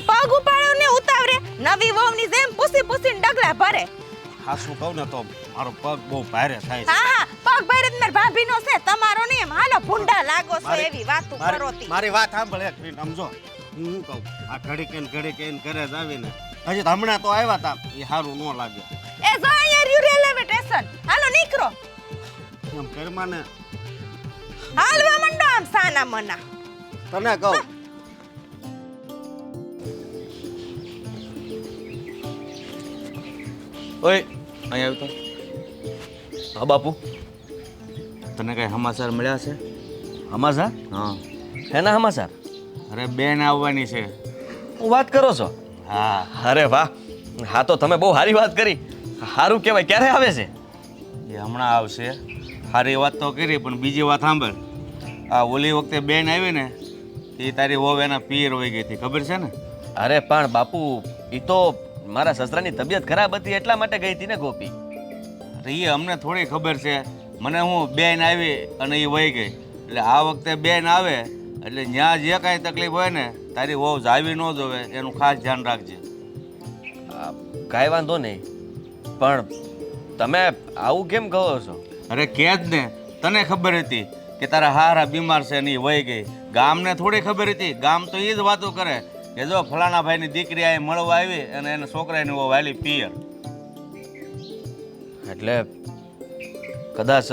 પગ ઉપાડ્યો ને ઉતાવરે નવી વહુની જેમ પૂસી પૂસીને ડગલા ભરે. હા શું કહું ને તો મારો પગ બહુ ભારે થાય છે. હા પગ ભરે જ માર ભાભીનો છે તમારો નહીં. એમ હાલો ભૂંડા લાગો છો એવી વાતો કરો તી. મારી વાત સાંભળ એક મિનિટ સમજો. હું કહું આ ઘડી કે ઘરે જ આવીને હજી તો હમણાં તો આવ્યા તા એ સારું ન લાગે. એ જો અહીંયા રહ્યું રેલવે સ્ટેશન. હાલો નીકળો. એમ ઘરમાં ને હાલવા મંડો આમ સાના મના. તને કહું ઓય અહીં આવ્યો તો. હા બાપુ, તને કઈ સમાચાર મળ્યા છે? સમાચાર? હા. શેના સમાચાર? અરે બેન આવવાની છે. હું વાત કરો છો? હા. અરે વાહ, હા તો તમે બહુ સારી વાત કરી. સારું કહેવાય. ક્યારે આવે છે? એ હમણાં આવશે. સારી વાત તો કરી પણ બીજી વાત સાંભળ. આ ઓલી વખતે બેન આવી ને એ તારી વહુ એના પિયર વહી ગઈ હતી, ખબર છે ને? અરે પણ બાપુ, એ તો મારા સસરાની તબિયત ખરાબ હતી એટલા માટે ગઈ હતી ને ગોપી. અરે એ અમને થોડી ખબર છે. મને હું બેન આવી અને એ વહી ગઈ એટલે આ વખતે બેન આવે એટલે ત્યાં જે કાંઈ તકલીફ હોય ને તારી વહુ જાવી ન જોવે એનું ખાસ ધ્યાન રાખજે. કાંઈ વાંધો નહીં, પણ તમે આવું કેમ કહો છો? અરે કે જ ને, તને ખબર હતી કે તારા હારા બીમાર છે ને એ વહી ગઈ. ગામને થોડી ખબર હતી. ગામ તો એ જ વાતો કરે કે જો ફલાણા ભાઈની દીકરી આ મળવા આવી અને એને છોકરાની વહુ વાલી પિયર. એટલે કદાચ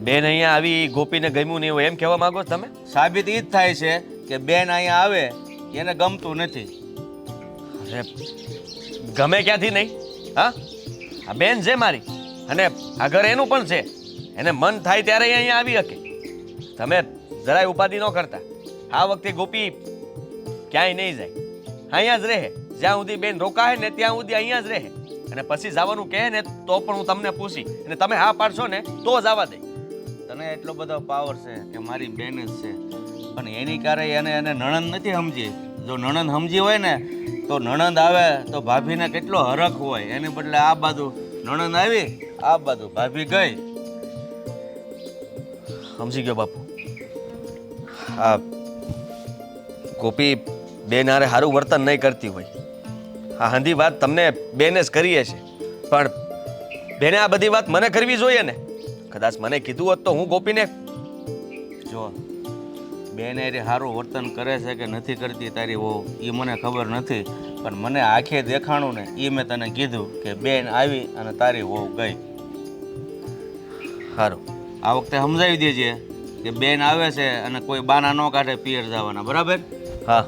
બેન અહીંયા આવી ગોપીને ગમ્યું નહીં હોય એમ કહેવા માંગો છો તમે? સાબિત એ જ થાય છે કે બેન અહીંયા આવે એને ગમતું નથી. અરે ગમે ક્યાંથી નહીં. હા, આ બેન છે મારી અને આ ઘર એનું પણ છે. એને મન થાય ત્યારે એ અહીંયા આવી શકે. તમે જરાય ઉપાધિ ન કરતા. આ વખતે ગોપી ક્યાંય નહીં જાય, અહીંયા જ રહે. જ્યાં સુધી બેન રોકાય ને ત્યાં સુધી અહીંયા જ રહે. અને પછી જવાનું કહે ને તો પણ હું તમને પૂછી અને તમે હા પાડશો ને તો જ આવવા દે. તને એટલો બધો પાવર છે કે મારી બેન જ છે પણ એની કારે એને નણંદ નથી સમજી. જો નણંદ સમજી હોય ને તો નણંદ આવે તો ભાભીને કેટલો હરખ હોય. એની બદલે આ બાજુ નણંદ આવી, આ બાજુ ભાભી ગઈ. સમજી ગયો બાપુ. હા, ગોપી બેન હારે સારું વર્તન નહીં કરતી હોય. આ હંધી વાત તમને બેને જ કરીએ છે, પણ બેને આ બધી વાત મને કરવી જોઈએ ને. કદાચ મને કીધું હોત તો હું ગોપીને જો બેન એ સારું વર્તન કરે છે કે નથી કરતી તારી વહુ એ મને ખબર નથી પણ મને આંખે દેખાણું ને એ મેં તને કીધું કે બેન આવી અને તારી વહુ ગઈ. સારું, આ વખતે સમજાવી દેજે કે બેન આવે છે અને કોઈ બાના ન કાઢે પિયર જવાના, બરાબર? હા.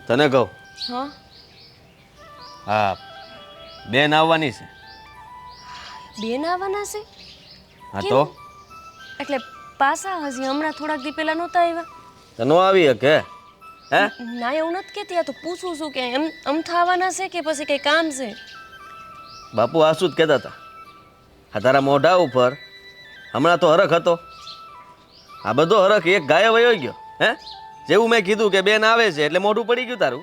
તને કહું, હા, હા બેન આવવાની છે. બેન આવવાના છે? હા તો એટલે પાછા હજી હમણાં થોડાક દી પહેલા નહોતા આવ્યા? તો નો આવી શકે? હે ના એવું નથી કહેતી. આ તો પૂછું છું કે એમ અમથા આવવાના છે કે પછી કંઈ કામ છે? બાપુ આ શું જ કહેતા હતા. આ તારા મોઢા ઉપર હમણાં તો હરખ હતો. આ બધો હરખ એક ગાયબ વયો ગયો. હે જેવું મેં કીધું કે બેન આવે છે એટલે મોઢું પડી ગયું તારું.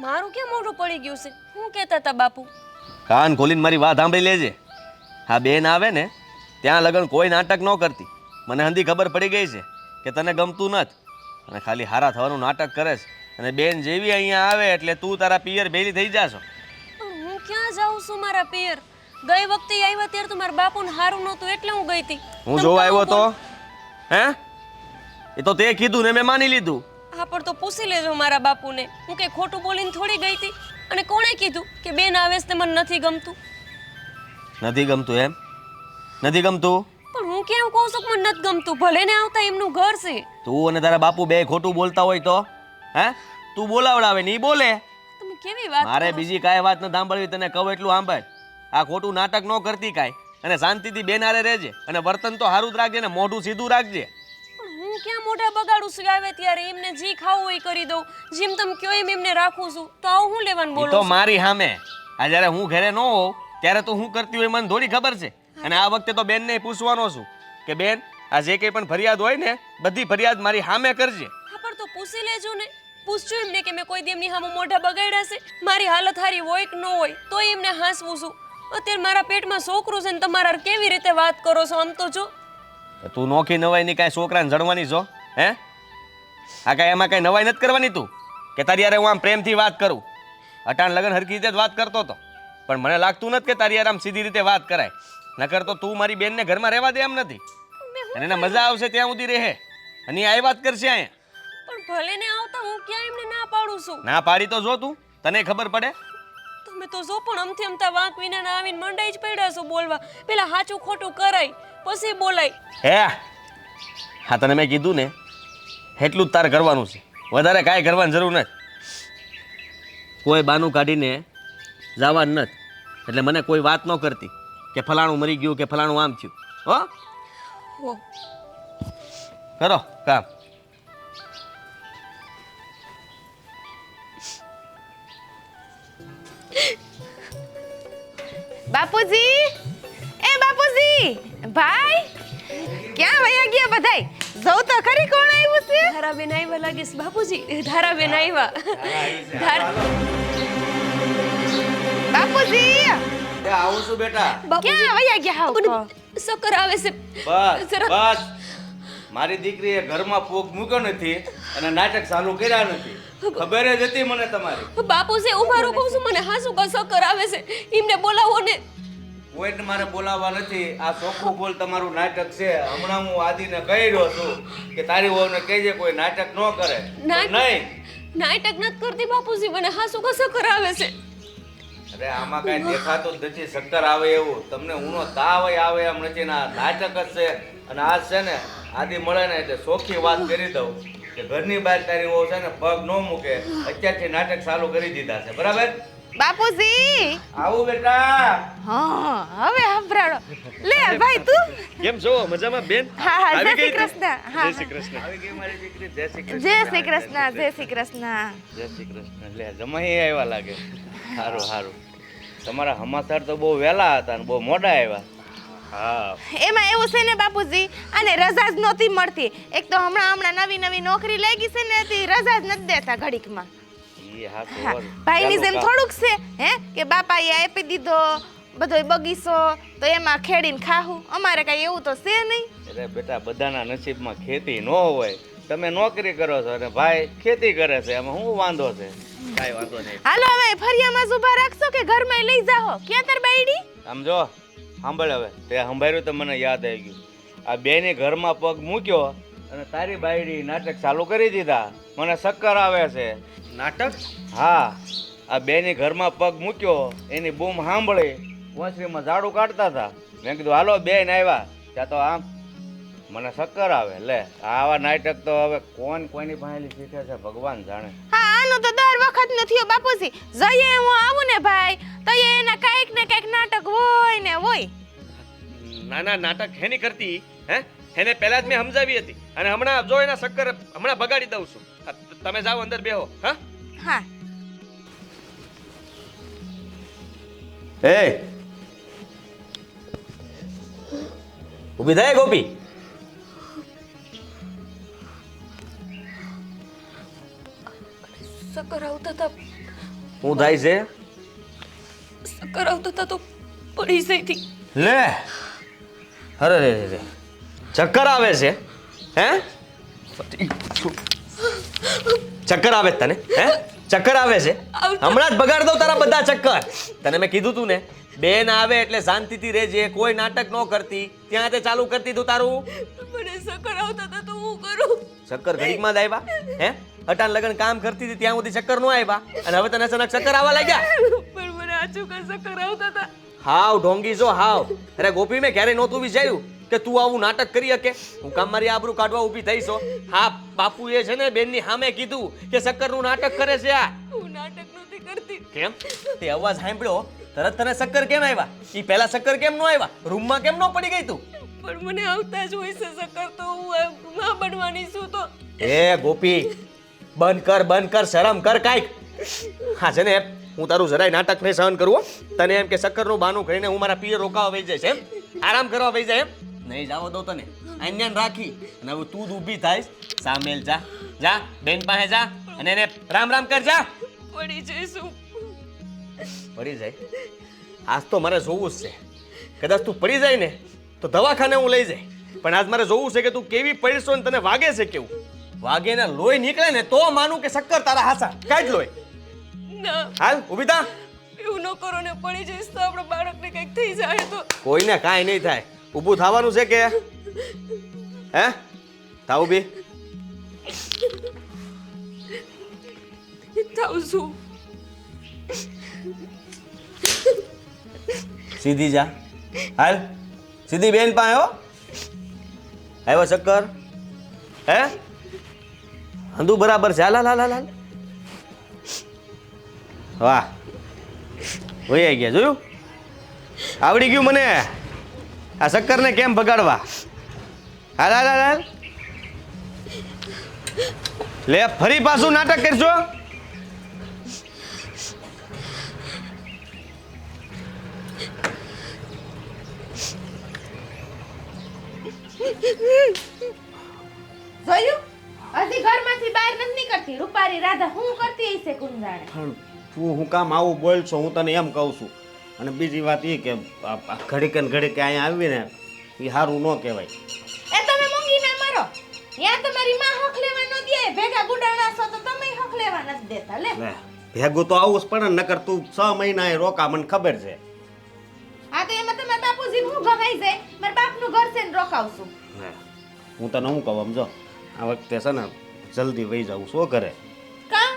મારું ક્યાં મોઢું પડી ગયું છે? શું કહેતા હતા બાપુ? કાન ખોલીને મારી વાત સાંભળી લેજે. હા બેન આવે ને ત્યાં લગન કોઈ નાટક ન કરતી. મને હંધી ખબર પડી ગઈ છે કે તને ગમતું નથી અને ખાલી હારા થવાનું નાટક કરે છે. અને બેન જેવી અહીંયા આવે એટલે તું તારા પિયર ભેલી થઈ જાશો. પણ હું ક્યાં જાઉં છું મારા પિયર? ગઈ વખતે આવ્યા ત્યારે તો મારા બાપુને હારું નહોતું એટલે હું ગઈ હતી. હું જોવા આવ્યો તો હે એ તો તે કીધું ને મેં માની લીધું. હા પણ તો પૂછી લેજો મારા બાપુને. હું કંઈ ખોટું બોલીને થોડી ગઈ હતી. અને કોણે કીધું કે બેન આવે છે તે મને નથી ગમતું? નથી ગમતું એમ? નથી ગમતું? પણ હું કેમ કહું છું કે મને નથી ગમતું? ભલે ને આવતા એમનું ઘર છે. તું અને તારા બાપુ બે ખોટું બોલતા હોય તો હે તું બોલાવડાવે ને ઈ બોલે. તમે કેવી વાત મારે કરો છો? બીજી કાંઈ વાત ન સાંભળવી. તને કહું એટલું સાંભળ. આ ખોટું નાટક ન કરતી કાંઈ અને શાંતિથી બેન હારે રહેજે અને વર્તન તો સારું જ રાખજે ને મોઢું સીધું રાખજે. પણ હું ક્યાં મોઢા બગાડું છું? આવે ત્યારે એમને જી ખાવું હોય કરી દઉં. જેમ તમે કયો એમ એમને રાખું છું. તો આવું હું લેવાનું ઈ બોલું તો છું? મારી સામે. આ જ્યારે હું ઘરે ન હોઉં ત્યારે તો હું કરતી હોય મને થોડી ખબર છે. અને આ વખતે તો બેનને પૂછવાનો છું કે બેન આ જે કંઈ પણ ફરિયાદ હોય ને બધી ફરિયાદ મારી સામે કરજે. હા પણ તો પૂછી લેજો ને, પૂછજો એમને કે મેં કોઈ દી એમની સામે મોઢા બગાડ્યા છે. મારી હાલત હારી હોય કે ન હોય તોય એમને હાંસવું છું. અત્યારે મારા પેટમાં છોકરું છે ને તમારા કેવી રીતે વાત કરો છો? આમ તો જો તું નોખી નવાઈ ની કાંઈ છોકરાને જણવાની છો હે? આ કાંઈ એમાં કાંઈ નવાઈ નથી કરવાની તું કે તારી યારે હું આમ પ્રેમથી વાત કરું. અટાણ લગન હરખી રીતે જ વાત કરતો હતો, પણ મને લાગતું નથી કે તારી યારે આમ સીધી રીતે વાત કરાય. નકર તો તું મારી બેનને ઘરમાં રહેવા દે એમ નથી, અને એને મજા આવશે ત્યાં સુધી રહે અને આ વાત કરશે અહીંયા. પણ ભલે ને આવતા હું ક્યાં એમને ના પાડું છું? ના પાડી તો જો તું, તને ખબર પડે. તમે તો જો પણ અમથી અમતા વાંક વિના ના આવીને મંડાઈ જ પડ્યા છો બોલવા. પેલા સાચું ખોટું કરાય પછી બોલાય. હે હા, તને મેં કીધું ને એટલું જ તારે કરવાનું છે, વધારે કાંઈ કરવાની જરૂર નથી. કોઈ બાનું કાઢીને જવાનું નથી, એટલે મને કોઈ વાત ન કરતી કે ફલાણું મરી ગયું કે ફલાણું આમ થયું. હો, કરો કામ. બાપુજી, એ બાપુજી, ભાઈ ક્યાં વયા ગયા બધાય? જોઉં તો ખરી કોણ આવ્યું છે? ધારાબેન આવ્યા લાગે છે બાપુજી. ધારાબેન આવ્યા. બાપુજી આવું છું બેટા. ક્યાં વયા ગયા હાવ તો? સકર આવે છે. બસ બસ, મારી દીકરીએ ઘરમાં પોક મૂક્યો નથી અને નાટક ચાલુ કર્યા નથી. ખબર જ હતી મને તમારી. બાપુજી ઉભા રહો, કહું છું મને હાસુ કા સકર આવે છે. એમને બોલાવો ને. કોઈને મારે બોલાવવા નથી. આ ચોખ્ખું બોલ તમારું નાટક છે. હમણાં હું આદિને કહી રહ્યો છું કે તારી વહુને કહેજે કોઈ નાટક ન કરે. નહીં, નાટક નથી કરતી બાપુજી, મને હાસુ કા સકર આવે છે. અરે આમાં કઈ દેખાતું જ નથી શક્કર આવે એવું. તમને ઊનો તાવ આવે એમ નથી ને આ નાટક જ છે. અને આજ છે ને આદિ મળે ને એટલે ચોખ્ખી વાત કરી દઉં કે ઘરની બહાર તારી વહુ છે ને પગ ન મૂકે. અત્યારથી નાટક ચાલુ કરી દીધા છે. બરાબર બાપુજી? આવું બેટા. હા હવે સંભળાડો. લે ભાઈ તું કેમ છો? મજામાં બેન? હા હા, આવી જય શ્રી ગઈ તું? કૃષ્ણ. હા જય શ્રી કૃષ્ણ. આવી ગઈ મારી દીકરી. જય શ્રી કૃષ્ણ. જય શ્રી કૃષ્ણ, જય શ્રી કૃષ્ણ. જય શ્રી કૃષ્ણ. લે જમાઈ આવ્યા લાગે. સારું સારું. તમારા સમાચાર તો બહુ વહેલા હતા ને બહુ મોડા આવ્યા. હા, એમાં એવું છે ને બાપુજી, અને રજા જ નહોતી મળતી. એક તો હમણાં નવી નોકરી લાગી છે ને તે રજા જ નથી દેતા ઘડીકમાં. ઈ હા તો હા, વર. ભાઈની ચાલો જેમ કામ. થોડુંક છે હે કે બાપાએ આપી દીધો બધોય બગીચો તો એમાં ખેડીને ખાવું. અમારે કઈ એવું તો છે નહીં. અરે બેટા, બધાના નસીબમાં ખેતી ન હોય. તમે નોકરી કરો છો અને ભાઈ ખેતી કરે છે, એમાં શું વાંધો છે? કાંઈ વાંધો નહીં. હાલો હવે ફરિયામાં જ ઊભા રાખશો કે ઘરમાં લઈ જાઓ? ક્યાં તાર બાયડી? આમ જો સાંભળ, હવે તે સંભાળ્યું તો મને યાદ આવી ગયું. આ બેની ઘરમાં પગ મૂક્યો અને તારી બાયડી નાટક ચાલુ કરી દીધા. મને શક્કર આવે છે. નાટક? હા, આ બેની ઘરમાં પગ મૂક્યો એની બૂમ સાંભળી ઓસરીમાં ઝાડુ કાઢતા હતા. મેં કીધું હાલો બેન આવ્યા ત્યાં તો આમ મને શક્કર આવે. લે આવા નાટક તો હવે કોણ કોઈની પાસે શીખે છે ભગવાન જાણે. હા, આનું તો દર વખત નું થયો બાપુજી. જઈએ હું આવું ને ભાઈ તો એના કાંઈક ને કાંઈક નાટક હોય ને હોય. નાના નાટક હેની કરતી હે? એને પહેલા જ મેં સમજાવી હતી અને હમણાં જો એના શક્કર હમણાં બગાડી દઉં છું. તમે જાઓ અંદર બેહો. હા હા એ ઊભી થાય ગોપી. સકર આવતા હતા, હું થાય છે? સકર આવતા હતા તો પડી જઈ હતી. લે અરે રે રે, ચક્કર આવે છે હે? ચક્કર આવે છે તને હે? ચક્કર આવે છે? હમણાં જ બગાડ દઉં તારા બધા ચક્કર. તને મેં કીધું તું ને બેન આવે એટલે શાંતિથી રહેજે, કોઈ નાટક ન કરતી. ત્યાં તે ચાલુ કરતી તું તારું. મને સકર આવતા હતા તો હું કરું? ચક્કર ઘડીકમાં જ આવ્યા હે? અટાણ લગન કામ કરતી હતી ત્યાં સુધી ચક્કર ન આવ્યા અને હવે તને અચાનક ચક્કર આવવા લાગ્યા? પણ મને આચુકા સકર આવતા હતા. હાવ ઢોંગી જો હાવ. અરે ગોપી, મેં ક્યારે નહોતું વિચાર્યું કે તું આવું નાટક કરી શકે. હું કામ મારી આબરૂ કાઢવા ઊભી થઈ છો. હા, બાપુએ છે ને બેનની સામે કીધું કે શક્કરનું નાટક કરે છે આ. હું નાટક નથી કરતી. કેમ? તે અવાજ સાંભળ્યો તરત તને શક્કર કેમ આવ્યા? ઈ પહેલા શક્કર કેમ ન આવ્યા? રૂમમાં કેમ ન પડી ગઈ તું? પણ મને આવતા જ હોય છે સકર તો હું માં બનવાની છું તો. એ ગોપી, બંધ કર, શરમ કર કાંઈક. હા છે ને, હું તારું જરાય નાટક નહીં સહન કરું હો. તને એમ કે શક્કરનું બહાનું કરીને હું મારા પિયર રોકાવા વહી જઈશ એમ? આરામ કરવા વહી જાય એમ? નહીં જાવ દઉં તને અહીંયા રાખી અને હવે તું જ ઊભી થાઈશ સામેલ જા જા બેન પાસે જા અને એને રામ રામ કર જા પડી જઈશું. પડી જાય આજ તો મારે જોવું જ છે. કદાચ તું પડી જાય ને તો દવાખાને હું લઈ જાય, પણ આજ મારે જોવું છે કે તું કેવી પડીશો ને તને વાગે છે કેવું. વાગે ને લોહી નીકળે ને તો માનું કે શક્કર તારા હાસા કાઢ લોહી. ના, હાલ ઊભી થા. એવું ન કરો ને, પડી જઈશ તો આપણા બાળકને કંઈક થઈ જાય તો. કોઈને કાંઈ નહીં થાય. ઊભું થવાનું છે કે હે થા ઊભી. થાઉં છું. સીધી જા. હાલ સીધી બેન પાસે હો. આવ્યો શક્કર હે હંધુ બરાબર છે. હાલ હાલ હાલ હાલ. વાહ વહી ગયા જોયું. આવડી ગયું મને આ શક્કરને કેમ બગાડવા. હાલ હાલ હાલ હાલ. લે ફરી પાછું નાટક કરશો. જોયું હજી ઘરમાંથી બહાર નથી નીકળતી રૂપારી રાધા હું કરતી હશે કોણ જાણે. પણ તું હું કામ આવું બોલ છો, હું તને એમ કહું છું. અને બીજી વાત એ કે ઘડીકે ને ઘડીકે અહીંયા આવીને એ સારું ન કહેવાય. એ તમે મૂંગી ના મારો. યા તમારી માં હક લેવા ન દે, ભેગા ગુડાણા છો તો તમે હક લેવા નથી દેતા. લે લે ભેગું તો આવું જ પડે ને, નકર તું 6 મહિના એ રોકા, મને ખબર છે. આ તો એમાં તમારા બાપુજી હું ગવાઈ જાય, મારા બાપનું ઘર છે ને રોકાવશું. લે હું તને શું કહું સમજો, આ વખતે છે ને જલ્દી વહી જાઉં શું કરે. કા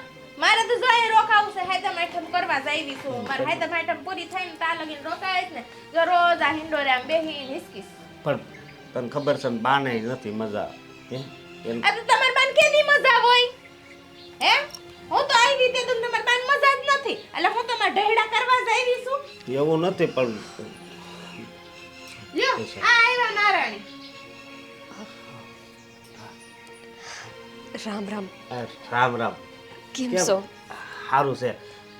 મારે તો જોઈએ રોકાવું છે. હાયદમ આઈટમ કરવા જાવી છું. મારે હાયદમ આઈટમ પૂરી થઈને તા લગીને રોકાય જ ને. જો રોજ આ હિંડોરે આમ બેહીને હિસકીશ. પણ તને ખબર છે ને બાને નથી મજા. હે એમ આ તો તમારી બાન કેની મજા હોય હે? હું તો આવી રીતે તો તમારી બાન મજા જ નથી. એટલે હું તો મારા ઢહેડા કરવા જાવી છું. એવું નથી પણ લ્યો આ આવ્યા નારાયણી. રામ રામ. રામ રામ. કેમ છો? સારું છે.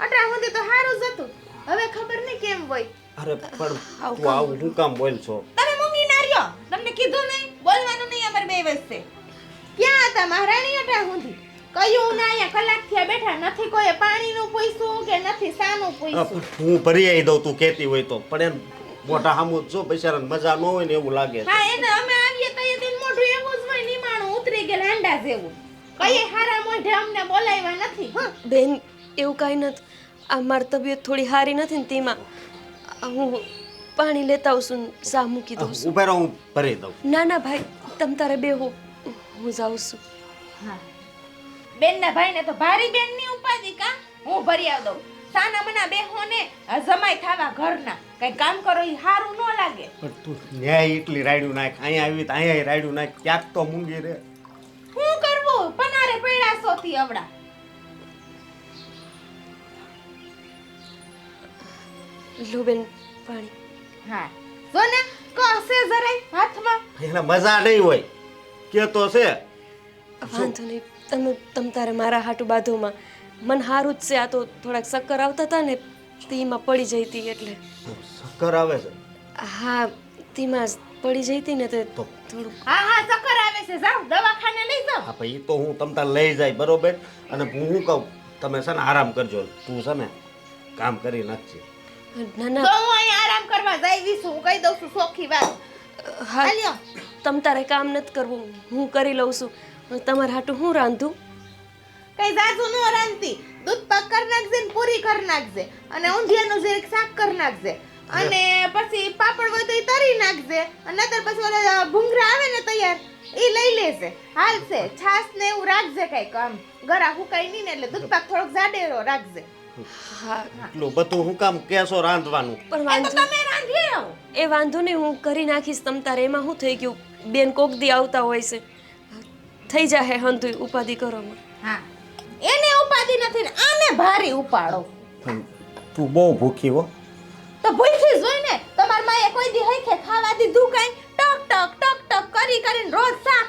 અટરા સુધી તો હારું જ હતું. હવે ખબર નહીં કેમ હોય. અરે પણ તું આવું શું કામ બોલ છો. તમે મૂંગી ના રહ્યો. તમને કીધું નહીં બોલવાનું નહીં અમાર બે વચ્ચે. ક્યાં હતા મહારાણી અટરા સુધી? કયું ના અહીંયા કલાક થયા બેઠા નથી. કોઈ પાણીનું પૂછ્યું કે નથી સાનું પૂછ્યું. હું ભરી આવી દઉં તું કહેતી હોય તો, પણ એમ મોટા હામું જો બિચારાને મજા ન હોય ને એવું લાગે છે. હા એને અમે આવીએ તો એ દિન મોઢું એવું જ હોય નિમાણું ઉતરી ગયેલ હાંડા જેવું. કઈ હારા મોઢે અમને બોલાવ્યા નથી. હા બેન એવું કાંઈ નથી. આ મારી તબિયત થોડી સારી નથી ને તેમાં હું પાણી લેતા આવું છું ને ચા મૂકી દઉં છું. ઉભા રહો હું ભરી દઉં. ના ના ભાઈ તમ તારે બેહો, હું જાઉં છું. હા બેનના ભાઈને તો ભારી બેનની ઉપાધિ કા હું ભરી આવ દઉં. સાના મના બેહો ને જમાઈ થાવા ઘરના કઈ કામ કરો ઈ હારું ન લાગે. પણ તું ન્યાય એટલી રાયડું નાખ, અહીંયા આવી તો અહીંયા રાયડું નાખ, ક્યાંક તો મૂંગી રે. શું કરવું પનારે પડ્યા સોથી અવડા. લો બેન પાણી. હા જો ને કસે જરાય હાથમાં. એને મજા નહીં હોય કે તો છે. વાંધો નહીં, તમ તારે મારા હાટુ બાધોમાં મન હારું જ છે. આ તો થોડાક ચક્કર આવતા હતા ને તેમાં પડી જઈ હતી એટલે. શક્કર આવે છે હા તેમાં પડી જઈ હતી ને તે તો થોડું. હા હા ચક્કર આવે છે. જાવ દવાખાને લઈ જાવ. હા ભાઈ તો હું તમતા લઈ જાય બરોબર. અને હું શું કહું તમે છે ને આરામ કરજો. તું છે ને કામ કરી નાખજે. ના તો ના હું અહીં આરામ કરવા જાવી છું. હું કહી દઉં છું સોખી વાત. હા હાલ્યો તમ તારે કામ નથી કરવું, હું કરી લઉં છું. તમારે હાટું હું રાંધું? કઈ જાજુ નો રાંધતી. દૂધ પાક કરી નાખજે ને પૂરી કરી નાખજે અને ઊંધિયાનું જરીક શાક કરી નાખજે અને પછી પાપડ હોય તો ઈ તરી નાખજે અને નતર પછી ઓલા ભૂંગરા આવે ને તૈયાર ઈ લઈ લેજે. હાલશે છાસ ને એવું રાખજે કઈક આમ ગરા હુકાય નહીં ને એટલે દૂધ પાક થોડોક જાડેરો રાખજે. હા એટલું બધું હું કામ કેસો રાંધવાનું. પણ એ તો વાંધો તમે રાંધી આવો. એ વાંધો નહીં, હું કરી નાખીશ. તમ તારે એમાં શું થઈ ગયું? બેન કોક દી આવતા હોય છે, થઈ જાય હંધુય ઉપાધિ કરવામાં. હા એને ઉપાધિ નથી ને આને ભારી ઉપાડો. પણ તું બહુ ભૂખી હો. તો ભૂલથી જોઈ ને તમાર માએ કોઈ દી હઈખે ખાવા દીધું કાઈ? ટક ટક ટક ટક કરી કરીને રોજ શાક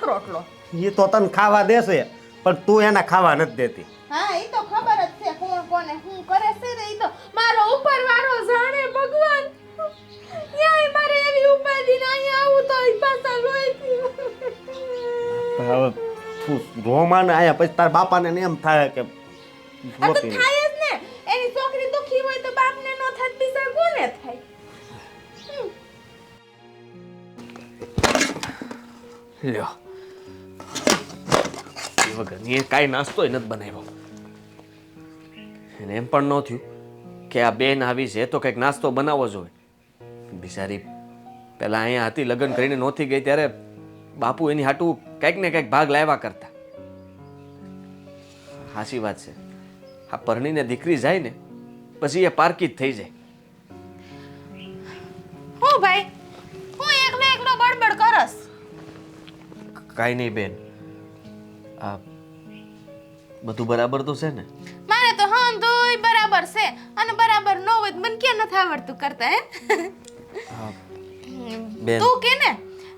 રોટલો. એ તો તને ખાવા દેશે પણ તું એને ખાવા નથી દેતી. હા એ તો ખબર જ છે કોણ કોને શું કરે છે ને. ઈ તો મારો ઉપરવાળો જાણે ભગવાન. ન્યાય મારે એવી ઉપાડી ને અહીંયા આવું તો પાછા લોહી થયું. પણ હવે તું રોમાને આયા પછી તારા બાપાને ને એમ થાય કે આ તો રોતી નહીં. થાય જ ને. એની છોકરી દુખી હોય તો બાપને નો થાય બીજા કોને થાય? લ્યો એ વગરની એ કાંઈ નાસ્તોય નથી બનાવ્યો. એને એમ પણ ન થયું કે આ બેન આવી છે તો કંઈક નાસ્તો બનાવવો જોઈએ. બિચારી પહેલાં અહીંયા હતી, લગ્ન કરીને નહોતી ગઈ ત્યારે બાપુ એની હાટું કંઈક ને કંઈક ભાગ લાવ્યા કરતા. સાચી વાત છે, આ પરણીને દીકરી જાય ને પછી એ પારકી જ થઈ જાય. હું ભાઈ હું એકલો એકલો બડબડ કરસ. કાંઈ નહીં બેન, આ બધું બરાબર તો છે ને? મારે તો હંધુય બરાબર છે અને બરાબર ન હોય તો મને કેમ નથી આવડતું કરતા હે? બેન તું કે ને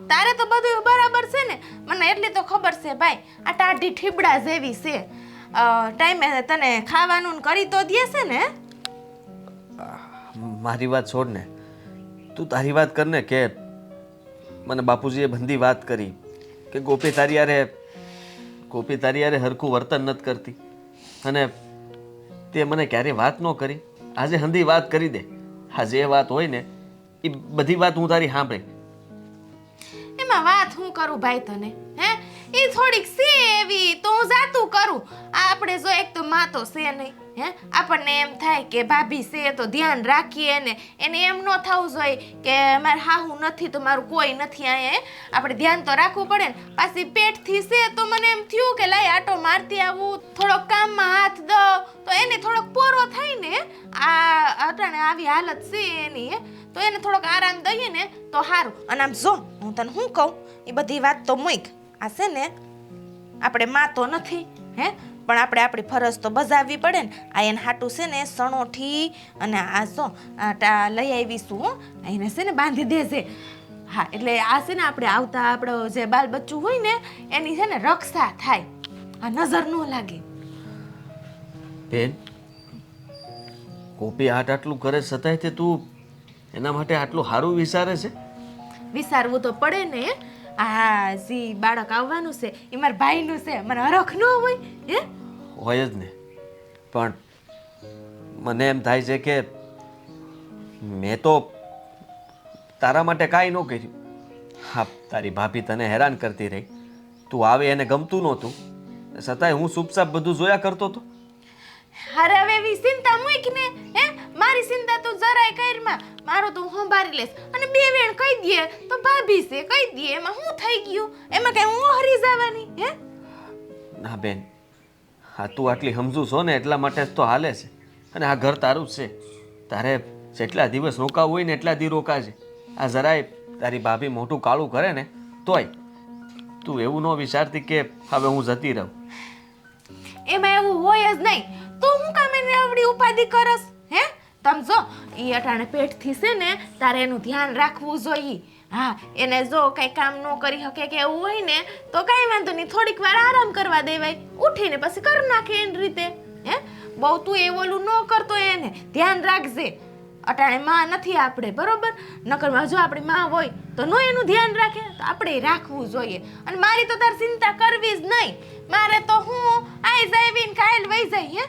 તારે તો બધું બરાબર છે ને. મને એટલી તો ખબર છે ભાઈ, આ ટાઢી ઠીબડા જેવી છે. ટાઈમે તને ખાવાનું ને કરી તો દે છે ને. મારી વાત છોડ ને, તું તારી વાત કર ને. કે મને બાપુજીએ બંધી વાત કરી કે ગોપી તારી યારે હરખું વર્તન નથી કરતી, અને તે મને ક્યારેય વાત ન કરી. આજે હંધી વાત કરી દે. આ જે વાત હોય ને એ બધી વાત હું તારી સાંભળી. એમાં વાત હું કરું ભાઈ તને હે? એ થોડીક છે એવી તો હું જાતું કરું. આપણે જો એક તો માં તો છે નહીં હે. આપણને એમ થાય કે ભાભી છે તો ધ્યાન રાખીએ ને. એને એમ ન થવું જોઈએ કે મારે હાહુ નથી તો મારું કોઈ નથી અહીંયા. આપણે ધ્યાન તો રાખવું પડે ને. પાછી પેટથી છે તો મને એમ થયું કે લાય આટો મારતી આવું, થોડોક કામમાં હાથ દો તો એને થોડોક પોરો થાય ને. આ અટાણે આવી હાલત છે એની હે, તો એને થોડોક આરામ દઈએ ને તો સારું. અને આમ જો હું તને શું કહું, એ બધી વાત તો મૂક. આ છે ને આપણે માં તો નથી હે, પણ આપણે આપણી ફરજ તો બજાવવી પડે ને. આ એને હાટું છે ને સણોઠી અને આ જો લઈ આવીશું હો. એને છે ને બાંધી દેજે. હા એટલે આ છે ને આપણે આવતા આપણો જે બાલ બચ્ચું હોય ને એની છે ને રક્ષા થાય, આ નજર ન લાગે. બેન, ગોપી આટલું કરે છતાંય તે તું એના માટે આટલું સારું વિચારે છે? વિચારવું તો પડે ને. આ જી બાળક આવવાનું છે એ મારા ભાઈનું છે, મને હરખ ન હોય હે? હોય જ ને. પણ મને એમ થાય છે કે મેં તો તારા માટે કાંઈ ન કર્યું. હા, તારી ભાભી તને હેરાન કરતી રહી, તું આવે એને ગમતું નહોતું, છતાંય હું ચૂપચાપ બધું જોયા કરતો હતો. અરે હવે એવી ચિંતા મૂક ને હે. મારી ચિંતા તું જરાય કરમાં, મારો તો હું સંભાળી લેશ. અને બે વેણ કહી દે તો ભાભી છે કહી દે, એમાં શું થઈ ગયું? એમાં કઈ હું હરી જવાની હે? ના બેન, હા તું આટલી સમજુ છો ને એટલા માટે જ તો હાલે છે. અને આ ઘર તારું જ છે, તારે જેટલા દિવસ રોકાવું હોય ને એટલા દી રોકાજે. આ જરાય તારી ભાભી મોટું કાળું કરે ને તોય તું એવું ન વિચારતી કે હવે હું જતી રહું. એમાં એવું હોય જ નહીં. તું હું કામ એને આવડી ઉપાધિ કરસ હે? તમ જો ઈ અટાણે પેટથી છે ને તારે એનું ધ્યાન રાખવું જોઈએ. હા, એને જો કઈ કામ ન કરી શકે કે એવું હોય ને તો કઈ વાંધો નહીં, થોડીક વાર આરામ કરવા દેવાય, ઉઠીને પછી કરી નાખે એની રીતે હે. બહુ તું એ ઓલું ન કરતો, એને ધ્યાન રાખજે. અટાણે માં નથી આપણે બરોબર, નકરમાં જો આપણી માં હોય તો નો એનું ધ્યાન રાખે તો આપણે રાખવું જોઈએ. અને મારી તો તાર ચિંતા કરવી જ નહીં. મારે તો હું આઈ જાવીને કાયલ વહી જાય હે.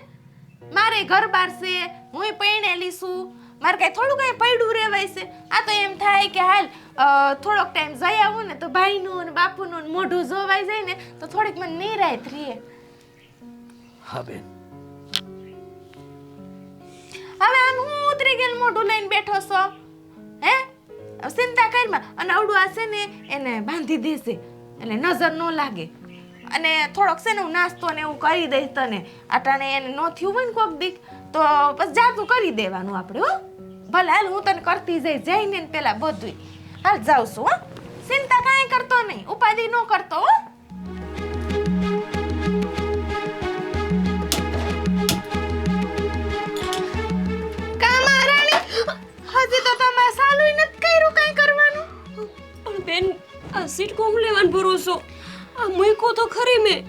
મારે ઘર બાર છે, હું પૈણેલી છું, મારે કઈ થોડું કઈ પડ્યું રહેવાય છે. આ તો એમ થાય કે હાલ થોડોક ટાઈમ જઈ આવું ને તો ભાઈનું અને બાપુનું મોઢું જોવાઈ જાય ને તો થોડીક મને નિરાયત રહે. હા બેન, હવે આમ હું ઉતરી ગયેલ મોઢું લઈને બેઠો છો હે? ચિંતા કરમાં. અને આવડું આ છે ને એને બાંધી દેશે એટલે નજર ન લાગે. અને થોડોક છે ને હું નાસ્તો ને એવું કરી દઈશ તને. અટાણે એને ન થયું હોય ને કોક દીક તો બસ જાતું કરી દેવાનું આપણે હો. ભલે હાલ હું તને કરતી જઈશ જઈને ને પેલા બધુંય. હાલ જાઉં છું હો. ચિંતા કાંઈ કરતો નહીં, ઉપાધિ ન કરતો હો. હજી તો તમે સાલું નથી કર્યું કઈ કરવાનું. પણ બેન, આ સીટ કોમ લેવાનો ભરોસો? આ મૂકો તો ખરી મેં.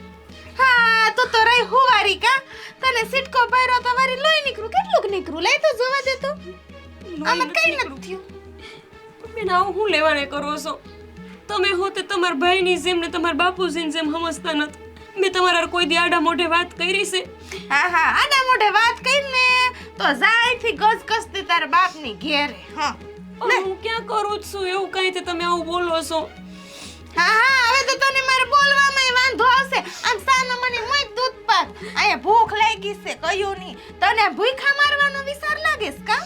હા તો રહી હુવારી કા. તને સિટકો પહેરો તો વારી લોહી નીકળું કેટલુંક નીકળું. લઈ તો જોવા દે તો. આમાં કઈ નથી થયું. બેન આવું હું લેવાને કરો છો? તમે હોતે તમારા ભાઈની જેમ ને તમારા બાપુજીની જેમ સમજતા નથી. મેં તમારા કોઈ દી આડા મોઢે વાત કરી છે? હા હા આડા મોઢે વાત કરીને તો જાયથી ગસગસતી તારા બાપની ઘેરે. હા પણ હું ક્યાં કરું જ છું એવું કઈ તે તમે આવું બોલો છો? હા હા હવે તો તને મારે બોલવામાં વાંધો આવશે. આમ સાના મને મોય દૂધ પાક. આયા ભૂખ લાગી છે કયું નહીં. તને ભૂખા મારવાનો વિચાર લાગેસ કા?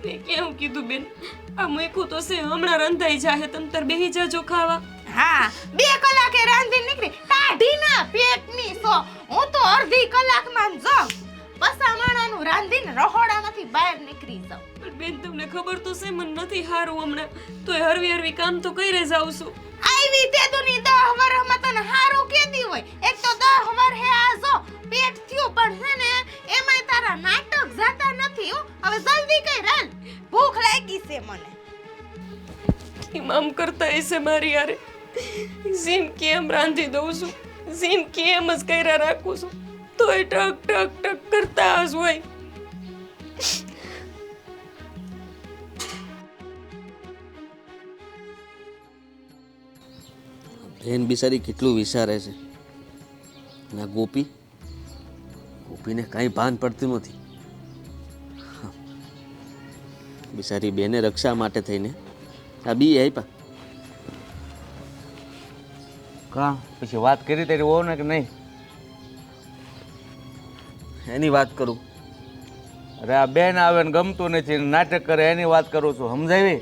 મેં કેમ કીધું બેન? આ મૂકું તો છે હમણાં રંધાઈ જાહે. તમ તાર બેહી જાજો ખાવા. હા 2 કલાકે રાંધી નીકળી ટાઢીના પેટની સો. હું તો અડધી કલાકમાં જ પસામણાનું રાંધીને રહોડામાંથી બહાર નીકળી જાઉં. પણ બેન તમને ખબર તો છે મને નથી હારું હમણાં. તોય હરવી હરવી કામ તો કરી જાઉં છું. આવી તે દુની 10 વર્ષમાં તને હારું કેદી હોય. એક તો 10 વર્ષે આ જો પેટ થયું પણ છે ને એમાંય તારા નાટક જાતા નથી હો. હવે જલ્દી કઈ રાંધ. ભૂખ લાગી છે મને. ઇમામ કરતા હશે મારી યારે. જેમ કે એમ રાંધી દઉં છું, જેમ કે એમ જ કર્યા રાખું છું, તોય ટક ટક ટક કરતા જ હોય. બેન બિચારી કેટલું વિચારે છે. ના ગોપીને કાંઈ ભાન પડતું નથી. બિચારી બેને રક્ષા માટે થઈને આ બી આપ્યા. કા પછી વાત કરી તારી હોવ ને કે નહીં? એની વાત કરું. અરે આ બેન આવે ને ગમતું નથી ને નાટક કરે એની વાત કરું છું. સમજાવી?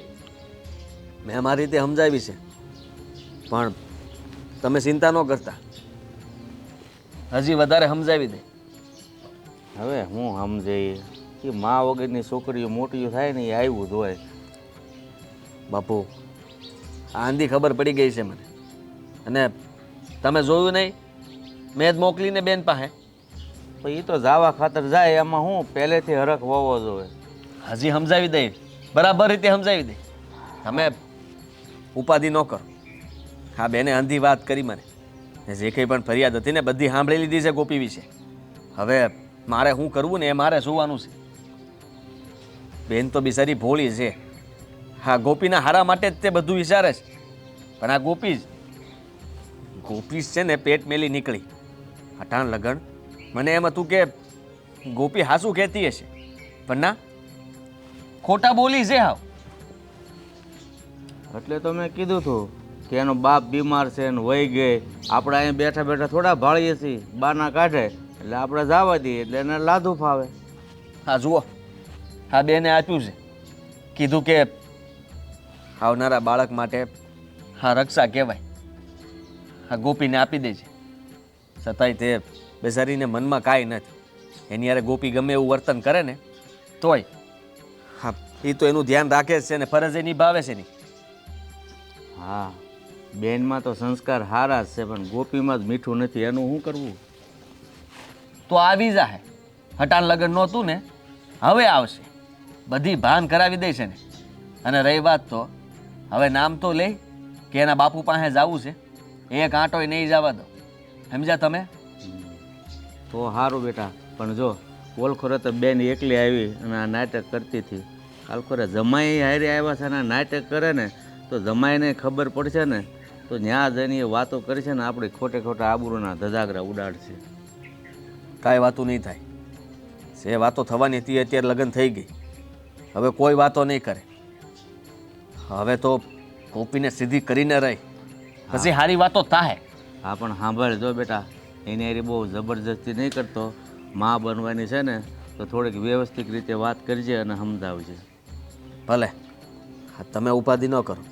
મેં મારી રીતે સમજાવી છે પણ તમે ચિંતા ન કરતા. હજી વધારે સમજાવી દે. હવે હું સમજાય કે મા વગરની છોકરીઓ મોટી થાય ને એ આવ્યું જ હોય. બાપુ આ આંધી ખબર પડી ગઈ છે મને. અને તમે જોયું નહીં મેં જ મોકલીને બેન પાસે. તો એ તો જાવા ખાતર જાય એમાં હું પહેલેથી હરખ હોવો જોઈએ. હજી સમજાવી દઈ બરાબર રીતે સમજાવી દઈ. તમે ઉપાધિ ન કરો. હા બેને આંધી વાત કરી મને. ને જે કંઈ પણ ફરિયાદ હતી ને બધી સાંભળી લીધી છે ગોપી વિશે. હવે મારે શું કરવું ને એ મારે જોવાનું છે. બેન તો બિચારી ભોળી છે. હા ગોપીના હારા માટે જ તે બધું વિચારે છે. પણ આ ગોપી છે ને પેટ મેલી નીકળી. હટાણ લગન મને એમ હતું કે ગોપી હાસું કહેતી હશે પણ ના ખોટા બોલી છે. હાવ એટલે તો મેં કીધું હતું કે એનો બાપ બીમાર છે ને વહી ગઈ. આપણે અહીંયા બેઠા બેઠા થોડા ભાળીએ છીએ. બાના કાઢે એટલે આપણે જવા દઈએ એટલે એને લાદું ફાવે. હા જુઓ હા બેને આપ્યું છે. કીધું કે આવનારા બાળક માટે હા રક્ષા કહેવાય. હા ગોપીને આપી દે છે. છતાંય તે બેસારીને મનમાં કાંઈ નથી. એની યારે ગોપી ગમે એવું વર્તન કરે ને તોય હા એ તો એનું ધ્યાન રાખે જ છે ને ફરજ એ નિભાવે છે નહીં. હા બેનમાં તો સંસ્કાર સારા જ છે પણ ગોપીમાં જ મીઠું નથી. એનું શું કરવું? તો આવી જાહે. હટાણ લગ્ન નહોતું ને હવે આવશે. બધી ભાન કરાવી દે છે ને. અને રહી વાત તો હવે નામ તો લે કે એના બાપુ પાસે જવું છે. એક આંટોય નહીં જવા દો. સમજ્યા તમે? તો સારું બેટા. પણ જો ઓળખોરે તો બેન એકલી આવી અને આ નાટક કરતી હતી. કાલખોરે જમાઈ હારે આવ્યા છે અને આ નાટક કરે ને તો જમાઈને ખબર પડશે ને તો ન્યા જઈને એ વાતો કરશે ને આપણે ખોટે ખોટા આબરૂના ધજાગરા ઉડાડશે. કાંઈ વાતો નહીં થાય. જે વાતો થવાની હતી અત્યારે લગ્ન થઈ ગઈ. હવે કોઈ વાતો નહીં કરે. હવે તો ગોપીને સીધી કરીને રહી પછી સારી વાતો થાય. હા પણ સાંભળ જો બેટા એની હારી બહુ જબરજસ્તી નહીં કરતો. માં બનવાની છે ને તો થોડીક વ્યવસ્થિત રીતે વાત કરજે અને સમજાવજે. ભલે હા તમે ઉપાધિ ન કરો.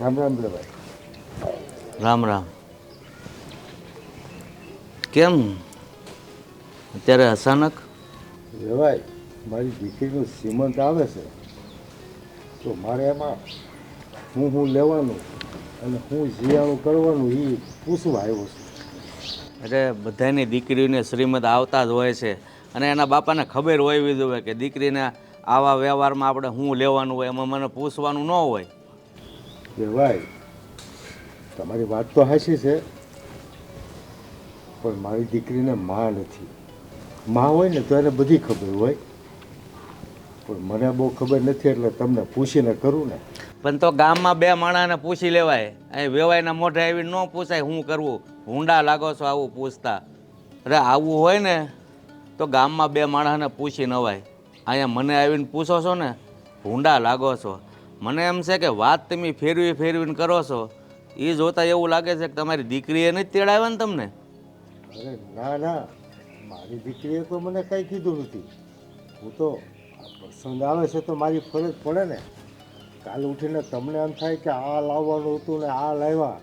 રામ રામ ભાઈ. રામ રામ. કેમ અત્યારે અચાનક? રેવાય મારી દીકરીનું શ્રીમંત આવે છે તો મારે એમાં હું લેવાનું અને હું જીયાણું કરવાનું એ પૂછવા આવ્યો છું. અરે બધાની દીકરીઓને શ્રીમદ આવતા જ હોય છે અને એના બાપાને ખબર હોવી જોઈએ કે દીકરીને આવા વ્યવહારમાં આપણે શું લેવાનું હોય એમાં મને પૂછવાનું ન હોય. રેવાય તમારી વાત તો હાચી છે, પણ મારી દીકરીને માં નથી. માં હોય ને તો એને બધી ખબર હોય, પણ મને બહુ ખબર નથી એટલે તમને પૂછીને કરું ને. પણ તો ગામમાં બે માણસને પૂછી લેવાય, અહીં વેવાયના મોઢે આવીને ન પૂછાય શું કરવું. ભૂંડા લાગો છો આવું પૂછતા. અરે આવું હોય ને તો ગામમાં બે માણસને પૂછી નવાય. અહીંયા મને આવીને પૂછો છો ને, ભૂંડા લાગો છો. મને એમ છે કે વાત તમે ફેરવીને કરો છો, એ જોતા એવું લાગે છે કે તમારી દીકરીએ નથી તેડાવ્યા ને તમને. અરે ના ના, મારી દીકરીએ તો મને કાંઈ કીધું નથી. હું તો પસંદ આવે છે તો મારી ફરજ પડે ને. કાલ ઉઠીને તમને એમ થાય કે આ લાવવાનું હતું ને આ લાવ્યા,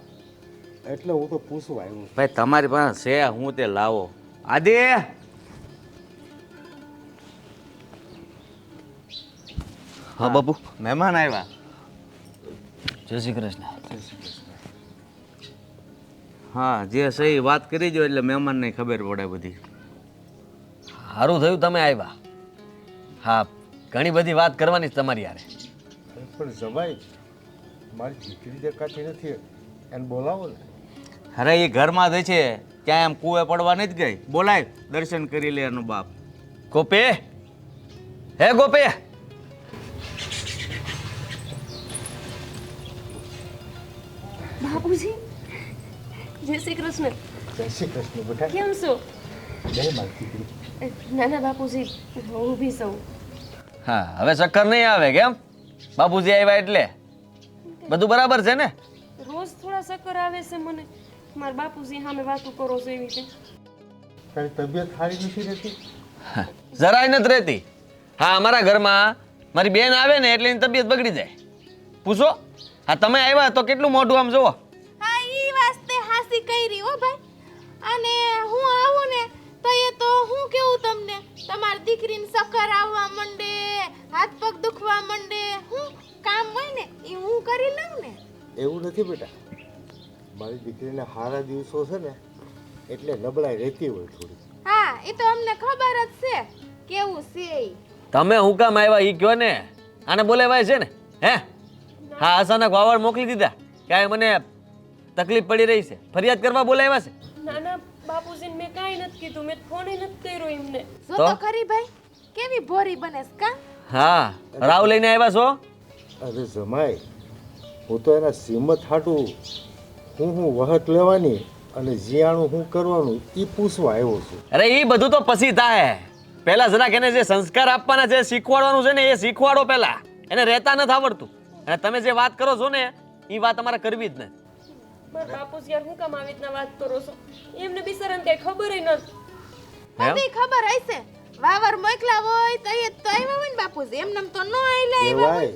એટલે હું તો પૂછવા આવ્યો છું. ભાઈ તમારી પાસે છે હું તે લાવો. આદિ હા બાપુ. મહેમાન આવ્યા. જય શ્રી કૃષ્ણ. હા જે સહી વાત કરી જો એટલે મહેમાનને ખબર પડે બધી. સારું થયું તમે આવ્યા. હા, ઘણી બધી વાત કરવાની જ તમારી યારે. પણ જમાઈ, મારી દીકરી દેખાતી નથી, એને બોલાવો ને. અરે એ ઘરમાં જ છે, ક્યાં એમ કૂવે પડવા નથી ગઈ. બોલાય, દર્શન કરી લે એનો બાપ. ગોપે, હે ગોપે. બાપુજી, જય શ્રી કૃષ્ણ. જય શ્રી કૃષ્ણ બેટા. કેમ છો? જય મારી દીકરી. નાના બાપુજી, હું ઊભી છું. હા, હવે ચક્કર નહીં આવે કેમ? બાપુજી આવ્યા એટલે બધું બરાબર છે ને? રોજ થોડા ચક્કર આવે છે મને. મારા બાપુજી સામે વાતો કરો છો એવી રીતે. તારી તબિયત સારી નથી રહેતી? જરાય નથી રહેતી. હા, અમારા ઘરમાં મારી બેન આવે ને એટલે એની તબિયત બગડી જાય. પૂછો. હા, તમે આવ્યા તો કેટલું મોઢું આમ જુઓ. હા ઈ વાસ્તે હાસી કરી હો ભાઈ. અને હું આવું ને તો એ તો હું કેવું તમને, તમારી દીકરીને ચક્કર આવવા માંડે, હાથ પગ દુખવા માંડે, હું કામ હોય ને એ હું કરી લઉં ને. એવું નથી બેટા, મારી દીકરીને સારા દિવસો છે ને એટલે નબળાઈ રહેતી હોય થોડી. હા એ તો અમને ખબર જ છે કેવું છે ઈ. તમે હું કામ આવ્યા ઈ કયો ને. આને બોલાવાય છે ને હે? હા, અચાનક વાવડ મોકલી દીધા કે આ મને તકલીફ પડી રહી છે, ફરિયાદ કરવા બોલાવ્યા છે. નાના બાપુજીને મેં કાંઈ નથી કીધું, મેં ફોન નથી કર્યો એમને. જો તો? તો ખરી ભાઈ કેવી ભોરી બનેસ કા. હા, રાવ લઈને આવ્યા છો? અરે જમાઈ, હું તો એના સિમત હાટું હું વહત લેવાની અને જીયાણું હું કરવાનું એ પૂછવા આવ્યો છું. અરે એ બધું તો પછી થાય. પહેલા જરાક એને જે સંસ્કાર આપવાના છે, શીખવાડવાનું છે ને એ શીખવાડો પહેલા. એને રહેતા નથી આવડતું. અને તમે જે વાત કરો છો ને એ વાત અમારે કરવી જ નથી. મારા બાપુજી યાર હું કામ આવી રીતના વાત કરો છો? એમને બિચારાને કઈ ખબર નથી. બધી ખબર હશે. વાવર મોકલા હોય તો એ તો આવ્યા હોય ને બાપુજી, એમને તો ન આઈલા આવ્યા. વેવાય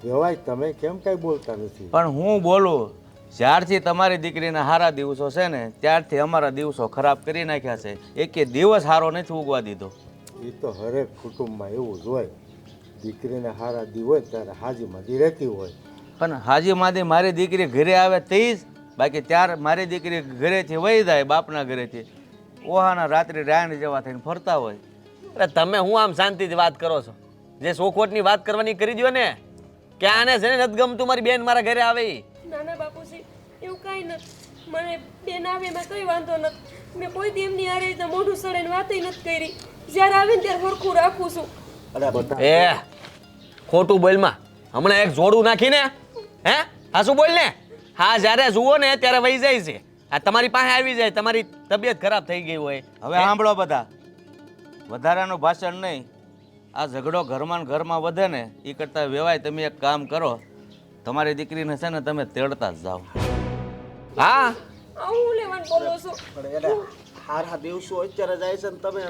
વેવાય, તમે કેમ કાંઈ બોલતા નથી? પણ હું બોલું, જ્યારથી તમારી દીકરીના સારા દિવસો છે ને ત્યારથી અમારા દિવસો ખરાબ કરી નાખ્યા છે. એકે દિવસ સારો નથી ઉગવા દીધો. એ તો હરેક કુટુંબમાં એવું જ હોય. દીકરીને હારા દી હોય ત્યારે હાજીમાંથી રહેતી હોય. પણ હાજી માદી મારી દીકરી ઘરે આવે તે જ, બાકી ત્યાર મારી દીકરી ઘરેથી વહી જાય બાપના ઘરેથી, ઓહાના રાત્રે રાયણ જેવા થઈને ફરતા હોય. અરે તમે હું આમ શાંતિથી વાત કરો છો? જે શોખવટની વાત કરવાની કરી દો ને. કે આને છે ને નથી ગમતું મારી બેન મારા ઘરે આવે ઈ. નાના બાપુજી, એવું કાંઈ નથી. મને બેન આવે એમાં કંઈ વાંધો નથી. મેં કોઈ દી એમની આ રીતે મોઢું સડાઈને વાતય નથી કરી. જ્યારે આવે ને ત્યારે સરખું રાખું છું. એ ખોટું બોલમાં હમણાં એક જોડું નાખીને હે હા શું બોલ ને. હા, જ્યારે જુઓ ને ત્યારે વહી જાય છે. આ તમારી પાસે આવી જાય તમારી તબિયત ખરાબ થઈ ગઈ હોય. હવે સાંભળો બધા, વધારાનું ભાષણ નહીં. આ ઝઘડો ઘરમાં ને ઘરમાં વધે ને એ કરતાં વેવાય તમે એક કામ કરો, તમારી દીકરીને છે ને તમે તેડતા જ જાઓ. હા, આ હું લેવાનું બોલો છો? પણ એને સારા દિવસો અત્યારે જાય છે ને તમે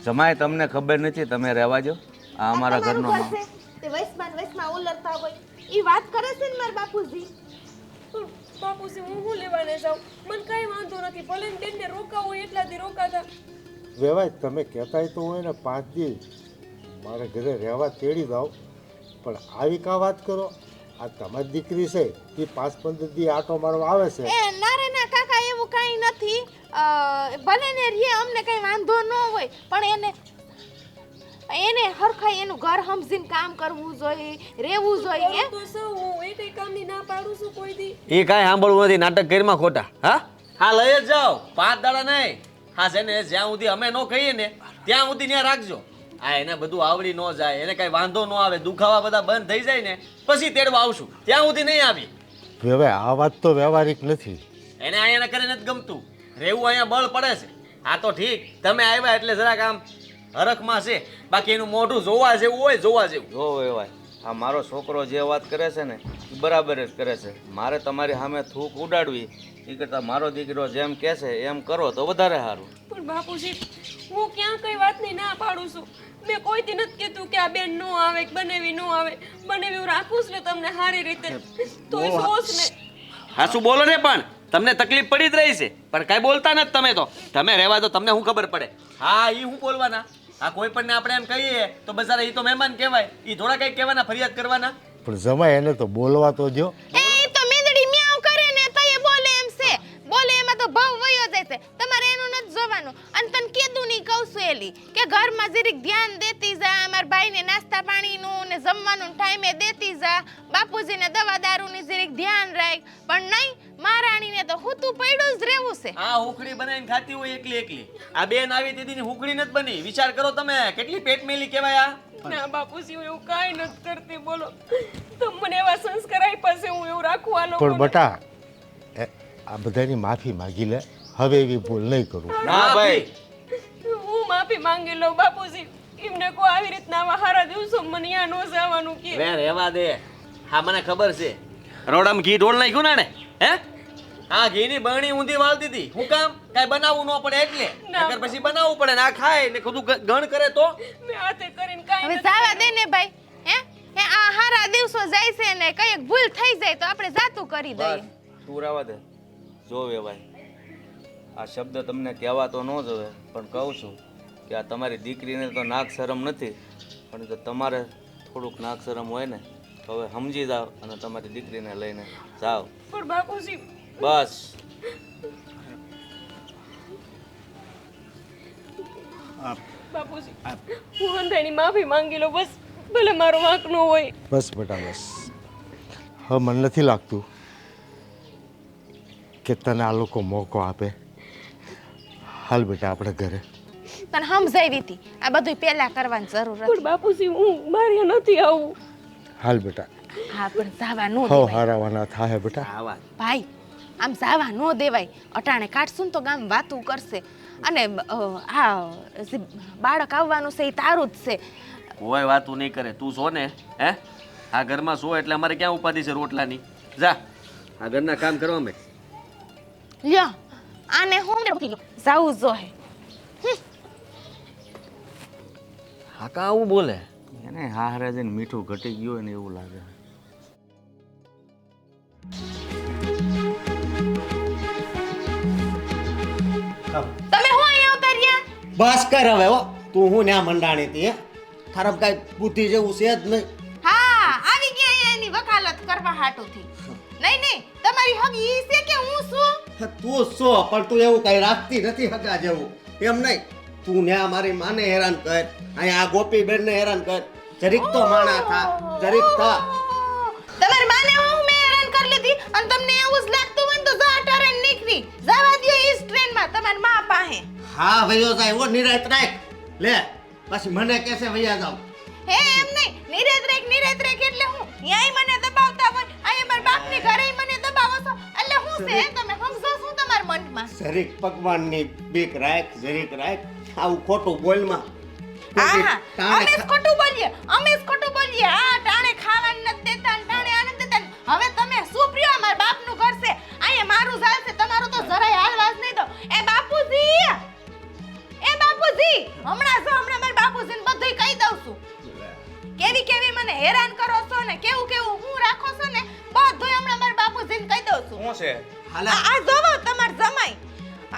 જમાય તમને ખબર નથી, તમે રહેવા દો. આ અમારા તમારું ઘરનો ઘર છે, તે વૈસમાં ઉલરતા હોય ઈ વાત કરે છે ને મારા બાપુજી. પણ બાપુજી હું લેવાને જાઉં? મને કાંઈ વાંધો નથી. ભલે ને બેનને રોકાવું હોય એટલાથી રોકાતા. વેવાય, તમે કહેતાય તો હોય ને 5 દી મારે ઘરે રહેવા તેડી જાઓ, પણ આવી કા વાત કરો? આ તમારી દીકરી છે એ 5-15 દી આટો મારવા આવે છે. એ ના રે ના કાકા, એવું કાંઈ નથી. ભલે ને રે અમને કઈ વાંધો ન હોય, પણ એને એને હરખાઈ એનું ઘર સમજીને કામ કરવું જોઈએ, રહેવું જોઈએ. તો શું હું એ કઈ કામની ના પાડું છું કોઈ દી? એ કાંઈ સાંભળવું નથી, નાટક કરીમાં ખોટા. હા લઈ જ જાઓ, 5 દાડા નહીં. હા છે ને, જ્યાં સુધી અમે ન કહીએ ને ત્યાં સુધી ત્યાં રાખજો. હા એને બધું આવડી ન જાય, એને કાંઈ વાંધો ન આવે, દુખાવા બધા બંધ થઈ જાય ને પછી તેડવા આવશું. ત્યાં સુધી નહીં આવી. હવે આ વાત તો વ્યવહારિક નથી. એને અહીંયા કરે નથી ગમતું, રહેવું અહીંયા બળ પડે છે. હા તો ઠીક, તમે આવ્યા એટલે જરાક આમ હરખમાં છે, બાકી એનું મોઢું જોવા જેવું હોય, જોવા જેવું. જો એવાય આ મારો છોકરો જે વાત કરે છે ને એ બરાબર જ કરે છે. મારે તમારી સામે થૂક ઉડાડવી એ કરતાં મારો દીકરો જેમ કહે છે એમ કરો તો વધારે સારું. પણ બાપુજી, હું ક્યાં કઈ વાતની ના પાડું છું? મેં કોઈ દી નથી કીધું કે આ બેન નો આવે, બનેવી નો આવે. બનેવી હું રાખું છું ને તમને સારી રીતે, તોય સોચ ને. હા શું બોલો ને, પણ તમને તકલીફ પડી જ રહી છે, પણ કાંઈ બોલતા નથી તમે તો. તમે રહેવા દો, તમને શું ખબર પડે? હા એ હું બોલવાના? આ કોઈ પણ આપણે એમ કહીએ તો બસારા એ તો મહેમાન કહેવાય, એ થોડા કંઈક કહેવાના, ફરિયાદ કરવાના. પણ જમાય એને તો બોલવા તો જો. એ તો મીંદડી મ્યાઉ કરે ને તો એ બોલે એમ છે. બોલે એમાં તો ભાવ વયો જાય છે. તમારે એનું નથી જોવાનું. અને તને કીધું નહીં, કહું છું એલી કે ઘરમાં જરીક ધ્યાન દેતી જા, અમારા ભાઈને નાસ્તા પાણીનું ને જમવાનું ટાઈમે દેતી જા, બાપુજીને દવા દારૂની જરીક ધ્યાન રાખ. પણ નહીં, મહારાણીને તો હુતું પડ્યું જ રહેવું છે. આ હુકડી બનાવીને ખાતી હોય એકલી એકલી. આ બેન આવી દીદીની હુકડી નથી બની. વિચાર કરો તમે, કેટલી પેટ મેલી કહેવાય આ. ના બાપુજી, હું એવું કાંઈ નથી કરતી. બોલો, તમે મને એવા સંસ્કાર આપ્યા છે, હું એવું રાખું આ પણ લોકો. બટા આ બધાની માફી માગી લે, હવે એવી ભૂલ નહીં કરું. ના ભાઈ, હું માફી માંગી લઉં બાપુજી. એમને કોઈ આવી રીતના આવા હારા દિવસો મને અહીંયા ન જવાનું કે. વે રહેવા દે. હા મને ખબર છે, રોડામાં ઘી ઢોળ નાખ્યું ને હે? હા ઘીની બરણી ઊંધી વાળતી હતી. હું કામ? કાંઈ બનાવવું ન પડે એટલે. નકર પછી બનાવવું પડે ને આ ખાય ને ખુદું ગણ કરે તો. મેં હાથે કરીને કાંઈ હવે નથી જાવા દે ને ભાઈ. હે આ હારા દિવસો જાય છે ને કઈક ભૂલ થઈ જાય તો આપણે જાતું કરી દઈએ. બસ તું રહેવા દે. જો વેવાય આ શબ્દ તમને કહેવા તો ન જોવે, પણ કહું છું કે આ તમારી દીકરીને તો નાક શરમ નથી, પણ જો તમારે થોડુંક નાક શરમ હોય ને તો હવે સમજી જાઓ અને તમારી દીકરીને લઈને જાઓ. પણ બાપુજી, બસ બાપુજી, હું અંધાની માફી માંગી લઉં બસ. ભલે મારો વાંક ન હોય. બસ બેટા બસ. હવે મને નથી લાગતું કે તને આ લોકો મોકો આપે. હાલ બેટા આપણે ઘરે. તને સમજાવી હતી આ બધું પહેલા કરવાની જરૂર હતી. પણ બાપુજી, હું મારી નથી આવું. હાલ બેટા. હા પણ જાવા ન હવ દેવાય હારાવાના થાય બેટા. આ વાત ભાઈ. આમ જાવા ન દેવાય. અટાણે કાઢશું ને તો ગામ વાતું કરશે. અને આ જે બાળક આવવાનું છે એ તારું જ છે. કોઈ વાતું નહીં કરે. તું છો ને હે? આ ઘરમાં છો એટલે અમારે ક્યાં ઉપાધિ છે રોટલાની? જા આ ઘરના કામ કરવા મેં. લ્યો આને હું જાવું જોઈએ. હા કા આવું બોલે? એને હારે જઈને મીઠું ઘટી ગયું હોય ને એવું લાગે. તમે હું અહીંયા ઉતાર્યા? બસ કર હવે હો. તું હું ન્યા મંડાણી હતી હે? ખરાબ કાંઈ બુદ્ધિ જેવું છે જ નહીં. હા આવી ગયા અહીંયા એની વકાલત કરવા હાટુથી. નહીં નહીં તમારી હક ઈ છે કે હું છું? તું સો પણ તું એવું કઈ રાખતી નથી હગા જેવું. એમ નહીં, તું ન્યા મારી માને હેરાન કર, અહીંયા આ ગોપીબેન ને હેરાન કર. જરીક તો માણા થા, જરીક થા. તમારી માને હું મેં હેરાન કરી લીધી અને તમને એવું જ લાગતું હોય ને તો જા ટરેન નીકળી જવા દો ઈ ટ્રેનમાં તમારી માં પાસે. હા વયો જાય ઓ નિરાત રાખ. લે પછી મને કહેશે વયા જાવ. હે એમ નહીં, નિરેત રેખ એટલે હું ન્યાય મને દબાવતા હોય અહીંયા મારા બાપની ઘરે મને દબાવો છો એટલે હું છે તમે સમજો શું તમારા મનમાં? જરીક ભગવાનની બીક રાખ, જરીક રાખ. આવું ખોટું બોલમાં. હા અમે જ ખોટું બોલીએ. હા ટાણે ખાવાનું નથી દેતા ને ટાણે આનંદ દેતા. હવે તમે શું પ્રિયો અમારા બાપનું ઘર છે અહીંયા મારું ઝાલ છે તમારું તો જરાય હાલવાસ નહીં દો. એ બાપુજી હમણાં મારા બાપુજીને બધુંય કહી દઉં છું. કેવી મને હેરાન કરો છો ને કેવું હું રાખો છો ને બધુંય હમણાં મારા બાપુજીને કહી દઉં છું. શું છે? આ જોવો તમાર જમાઈ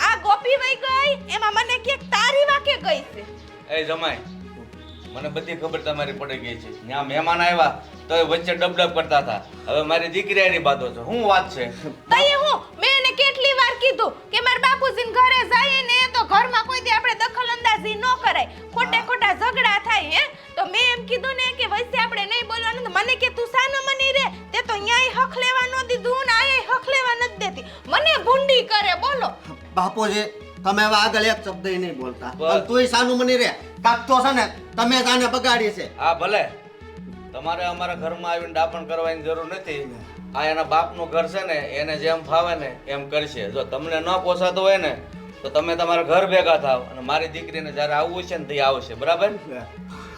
આ ગોપી વઈ ગઈ એમાં મને કે તારી વાકે ગઈ છે. એ જમાય, મને બધી ખબર તમારી પડી ગઈ છે. ત્યાં મહેમાન આવ્યા તો એ વચ્ચે ડબડબ કરતા હતા. હવે મારી દીકરી એની બાતો છે. શું વાત છે? તઈએ હું મેં એને કેટલી વાર કીધું કે મારા બાપુજીને ઘરે જઈએ ને તો ઘરમાં કોઈ દી આપણે દખલ અંદાજી ન કરાય, ખોટા ઝઘડા થાય. હે બાપુજી તમે હવે આગળ એક શબ્દ નહીં બોલતા બસ. અને તુંય સાનું મની રે કાક તો છે ને તમે જ આને બગાડી છે હા ભલે તમારે અમારા ઘરમાં આવીને દાપણ કરવાની જરૂર નથી આ એના બાપનું ઘર છે ને એને જેમ ફાવે ને એમ કરશે જો તમને ન પોસાતું હોય ને તો તમે તમારા ઘર ભેગા થાવ અને મારી દીકરીને જ્યારે આવવું છે ને તે આવશે બરાબર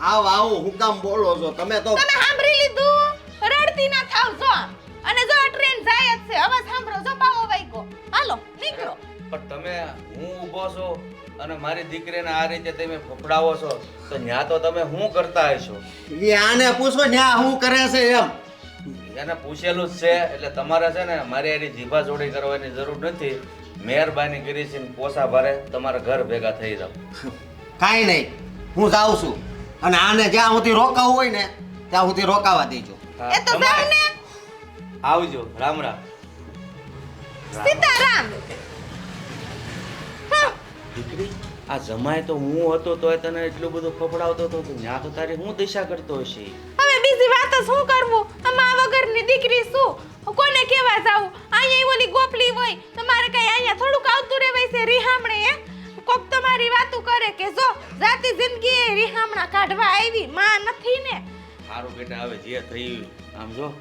આવ આવું હું કામ બોલો છો તમે તો તમે સાંભળી લીધું રડતી ના થાવ જો અને જો આ ટ્રેન જાય જ છે અવાજ સાંભળો જો પાવો વાગ્યો હાલો નીકળો પણ તમે હું ઊભો છો અને મારી દીકરીને આ રીતે તમે ફફડાવો છો તો ન્યા તો તમે શું કરતા હશો એ આને પૂછો ન્યા શું કરે છે એમ એને પૂછેલું જ છે એટલે તમારે છે ને મારી એની જીભા જોડી કરવાની જરૂર નથી મહેરબાની કરી છે ને પોસા ભારે તમારા ઘર ભેગા થઈ જાવ કાંઈ નહીં હું જાઉં છું અને આને જ્યાં સુધી રોકાવું હોય ને ત્યાં સુધી રોકાવા દેજો હા, એ તો જમાઈ, જાવ ને આવજો રામ રામ સીતારામ દીકરી આ જમાય તો હું હતો તોય તને એટલું બધું ફફડાવતો હતો તો ન્યા તો તારી હું દિશા કરતો હશે હવે બીજી વાત શું કરવું આમાં વગરની દીકરી શું કોને કેવા જાવું અહીંયા ઓલી ગોપલી હોય તમારે કઈ અહીંયા થોડુંક આવતું રહેવાય છે રીહામણે હે કોક તમારી વાતું કરે કે જો જાતી જિંદગી એ રીહામણા કાઢવા આવી માં નથી ને સારું બેટા હવે જે થયું આમ જો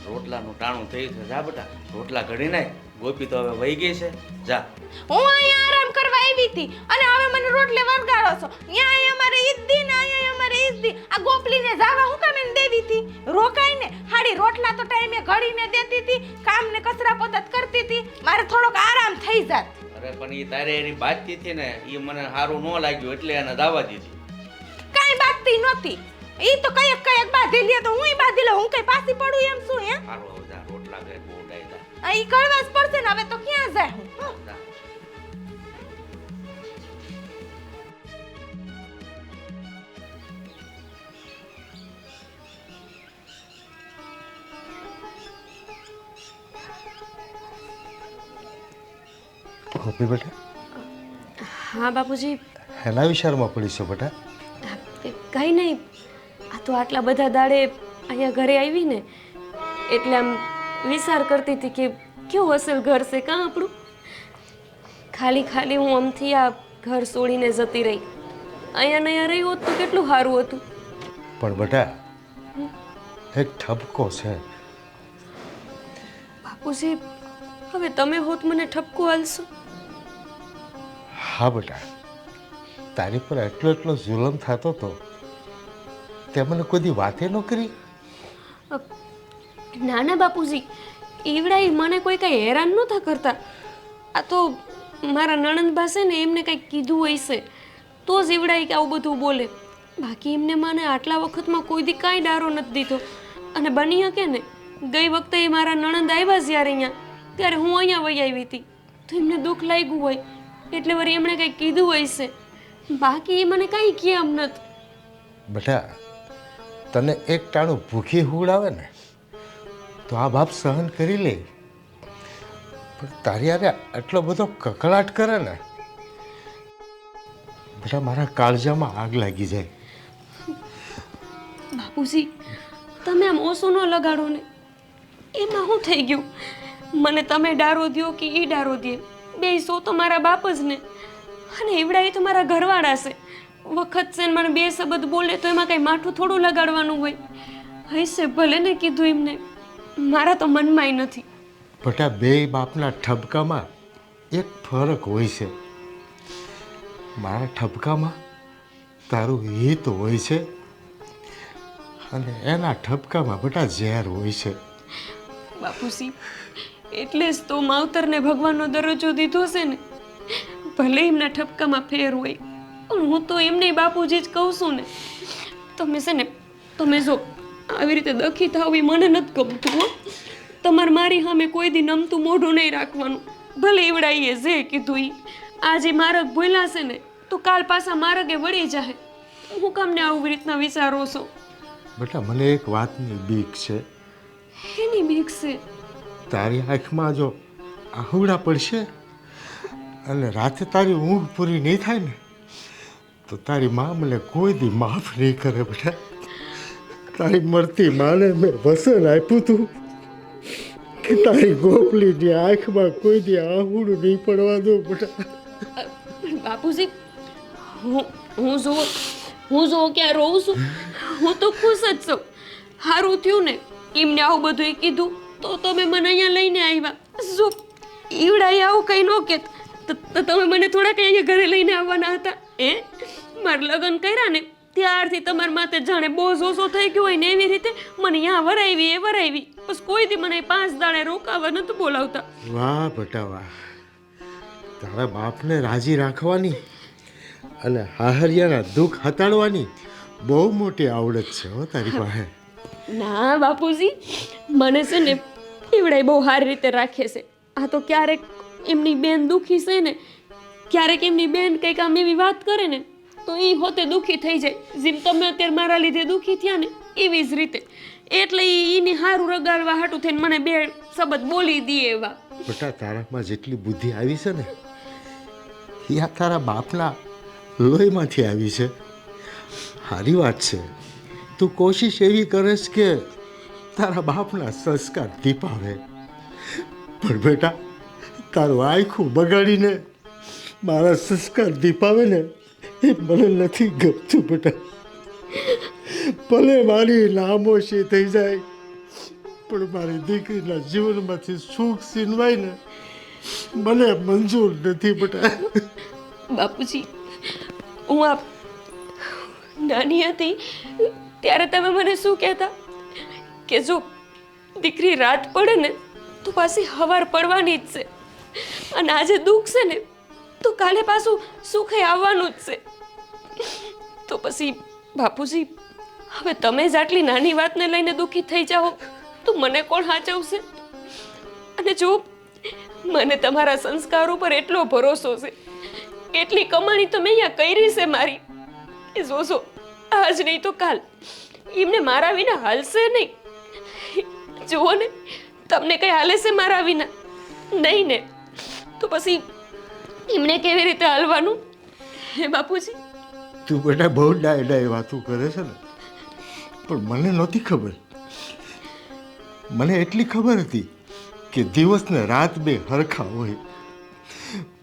રોટલાનું ટાણું થયું છે જા બેટા રોટલા ઘડી નાખ ગોપી તો હવે વહી ગઈ છે જા હું અહીંયા આરામ કરવા આવી હતી અને હવે મને રોટલે વળગાડો છો અહીંયા અમારે ઈદ દી ને અહીંયા અમારે ઈદ દી આ ગોપલીને જાવા હું કામ એને દેવી હતી રોકાઈ ને હાડી રોટલા તો ટાઈમે ઘડીને દેતી હતી કામ ને કચરા પોતા કરતી હતી મારે થોડોક આરામ થઈ જાત અરે પણ એ તારે એની બાતચી હતી ને એ મને સારું ન લાગ્યું એટલે એને દાવા દીધી કાઈ બાતતી નહોતી ઈ તો કયક બાંધી લે તો હુંય બાંધી લઉં હું કઈ પાછી પડું એમ શું હે સારું હવે જા રોટલા ઘરે બહુ ડાયદા આ ઈ કરવા જ પડશે ને હવે તો ક્યાં જાય હું જા ગોપી બેટા હા બાપુજી એના વિચારમાં પડી છો બેટા કંઈ નહીં આ તો આટલા બધા દાડે અહીંયા ઘરે આવી ને એટલે આમ વિચાર કરતી હતી કે કેવું અસલ ઘર છે કાં આપણું ખાલી ખાલી હું આમથી આ ઘર છોડીને જતી રહી અહીંયા ને અહીંયા રહી હોત તો કેટલું સારું હતું પણ બેટા એક ઠપકો છે બાપુજી હવે તમે હોત મને ઠપકો હાલશો હા બેટા તારી પર એટલો જુલમ થતો હતો તે મને કોઈ દી વાતે ન કરી ના ના બાપુજી ઈવડાઈ મને કોઈ કાંઈ હેરાન નહોતા કરતા આ તો મારા નણંદ પાસે ને એમને કંઈક કીધું હોય છે તો જ ઈવડાઈ કે આવું બધું બોલે બાકી એમને મને આટલા વખતમાં કોઈ દી કાંઈ ડારો નથી દીધો અને બની શકે ને ગઈ વખતે એ મારા નણંદ આવ્યા જ્યારે અહીંયા ત્યારે હું અહીંયા વહી આવી હતી તો એમને દુઃખ લાગ્યું હોય એટલે વળી એમણે કંઈક કીધું હોય છે બાકી એ મને કાંઈ કહે એમ નથી બેટા તને એક ટાણું ભૂખી હુવડાવે ને તો આ બાપ સહન કરી લે પણ તારી આરે આટલો બધો કકળાટ કરે ને બેટા મારા કાળજામાં આગ લાગી જાય બાપુજી તમે આમ ઓછું ન લગાડો ને એમાં શું થઈ ગયું મને તમે ડારો દ્યો કે એ ડારો દે બે સો તો મારા બાપ જ ને અને એવડા એ તો મારા ઘરવાળા છે વખત છે ને મને બે શબ્દ બોલે તો એમાં કંઈ માઠું થોડું લગાડવાનું હોય હશે ભલે ને કીધું એમને મારા તો મનમાંય નથી બેટા બે બાપના ઠપકામાં એક ફરક હોય છે મારા ઠપકામાં તારું હિત હોય છે અને એના ઠપકામાં બેટા ઝેર હોય છે બાપુજી એટલે જ તો માવતરને ભગવાનનો દરજ્જો દીધો છે ને ભલે એમના ઠપકામાં ફેર હોય પણ હું તો એમને બાપુજી જ કહું છું ને તમે છે ને તમે જો આવી રીતે દખી થાવ એ મને નથી ગમતું હો તમારે મારી સામે કોઈ દી નમતું મોઢું નહીં રાખવાનું ભલે એવડાઈએ જે કીધું એ આજે માર્ગ ભૂલ્યા છે ને તો કાલ પાછા માર્ગે વળી જાય હું કામને આવી રીતના વિચારો છો બેટા મને એક વાતની બીક છે એની બીક છે તારી આંખમાં જો આહુડા પડશે અને રાતે તારી ઊંઘ પૂરી નહીં થાય ને તો તારી મા મને કોઈ દી માફ નહીં કરે બેટા તારી મળતી માને મેં વસન આપ્યું હતું કે તારી ગોપલીની આંખમાં કોઈ દી આહુડું નહીં પડવા દો બેટા બાપુજી, હું જો ક્યાં રોઉં છું? હું તો ખુશ જ છું. સારું થયું ને એમને આવું બધું કીધું તો તમે મને અહીંયા લઈને આવ્યા. જો ઈવડાએ આવું કંઈ ન કહેત તો તમે મને થોડાક અહીંયા ઘરે લઈને આવવાના હતા. મારા લગ્ન કર્યા ને ત્યારથી તમારા માથે જાણે બોજ ઓછો થઈ ગયો હોય ને એવી રીતે મને અહીંયા વરાવી બસ કોઈ દી મને 5 દાડે રોકાવા નતું બોલાવતા. વાહ બેટા વાહ, તારા બાપને રાજી રાખવાની અને હાહરિયાના દુઃખ હટાડવાની બહુ મોટી આવડત છે હો તારી પાસે. ના બાપુજી, મને છે ને એવડાય બહુ સારી રીતે રાખે છે. આ તો ક્યારેક એમની બેન દુઃખી છે ને, ક્યારેક એમની બેન કંઈક આમ એવી વાત કરે ને તો એ હોતે દુઃખી થઈ જાય. જેમ તમે અત્યારે મારા લીધે દુઃખી થયા ને એવી જ રીતે. એટલે એની હારું રગાડવા હાટું થઈને મને 2 શબ્દ બોલી દે એવા. બેટા તારામાં જેટલી બુદ્ધિ આવી છે ને એ આ તારા બાપના લોહીમાંથી આવી છે. સારી વાત છે. તું કોશિશ એવી કરીશ કે તારા બાપના સંસ્કાર દીપાવે, પણ બેટા તારું આખું બગાડીને મારા સંસ્કાર દીપાવે ને એ મને નથી ગમતું બેટા. ભલે મારી નામોશી થઈ જાય પણ મારી દીકરીના જીવનમાંથી સુખ છીનવાય ને મને મંજૂર નથી બેટા. બાપુજી, હું આ નાની હતી ત્યારે તમે મને શું કહેતા કે જો દીકરી રાત પડે ને તો પાછી હવાર પડવાની જ છે, અને આજે દુઃખ છે ને તો કાલે પાછું સુખે આવવાનું જ છે. તો પછી બાપુજી, હવે તમે જ આટલી નાની વાતને લઈને દુઃખી થઈ જાઓ તો મને કોણ સાચવશે? અને જો મને તમારા સંસ્કાર ઉપર એટલો ભરોસો છે, એટલી કમાણી તો મેં અહીંયા કરી છે મારી, એ જોશો આજ નહીં તો કાલ એમને મારા વિના હાલશે નહીં. જુઓ ને, તમને કઈ હાલે છે મારા વિના? નહીં ને, તો પછી એમને કેવી રીતે હાલવાનું? હે બાપુજી, તું બેટા બહુ ડાય વાતું કરે છે ને, પણ મને નહોતી ખબર. મને એટલી ખબર હતી કે દિવસ ને રાત 2 હરખા હોય.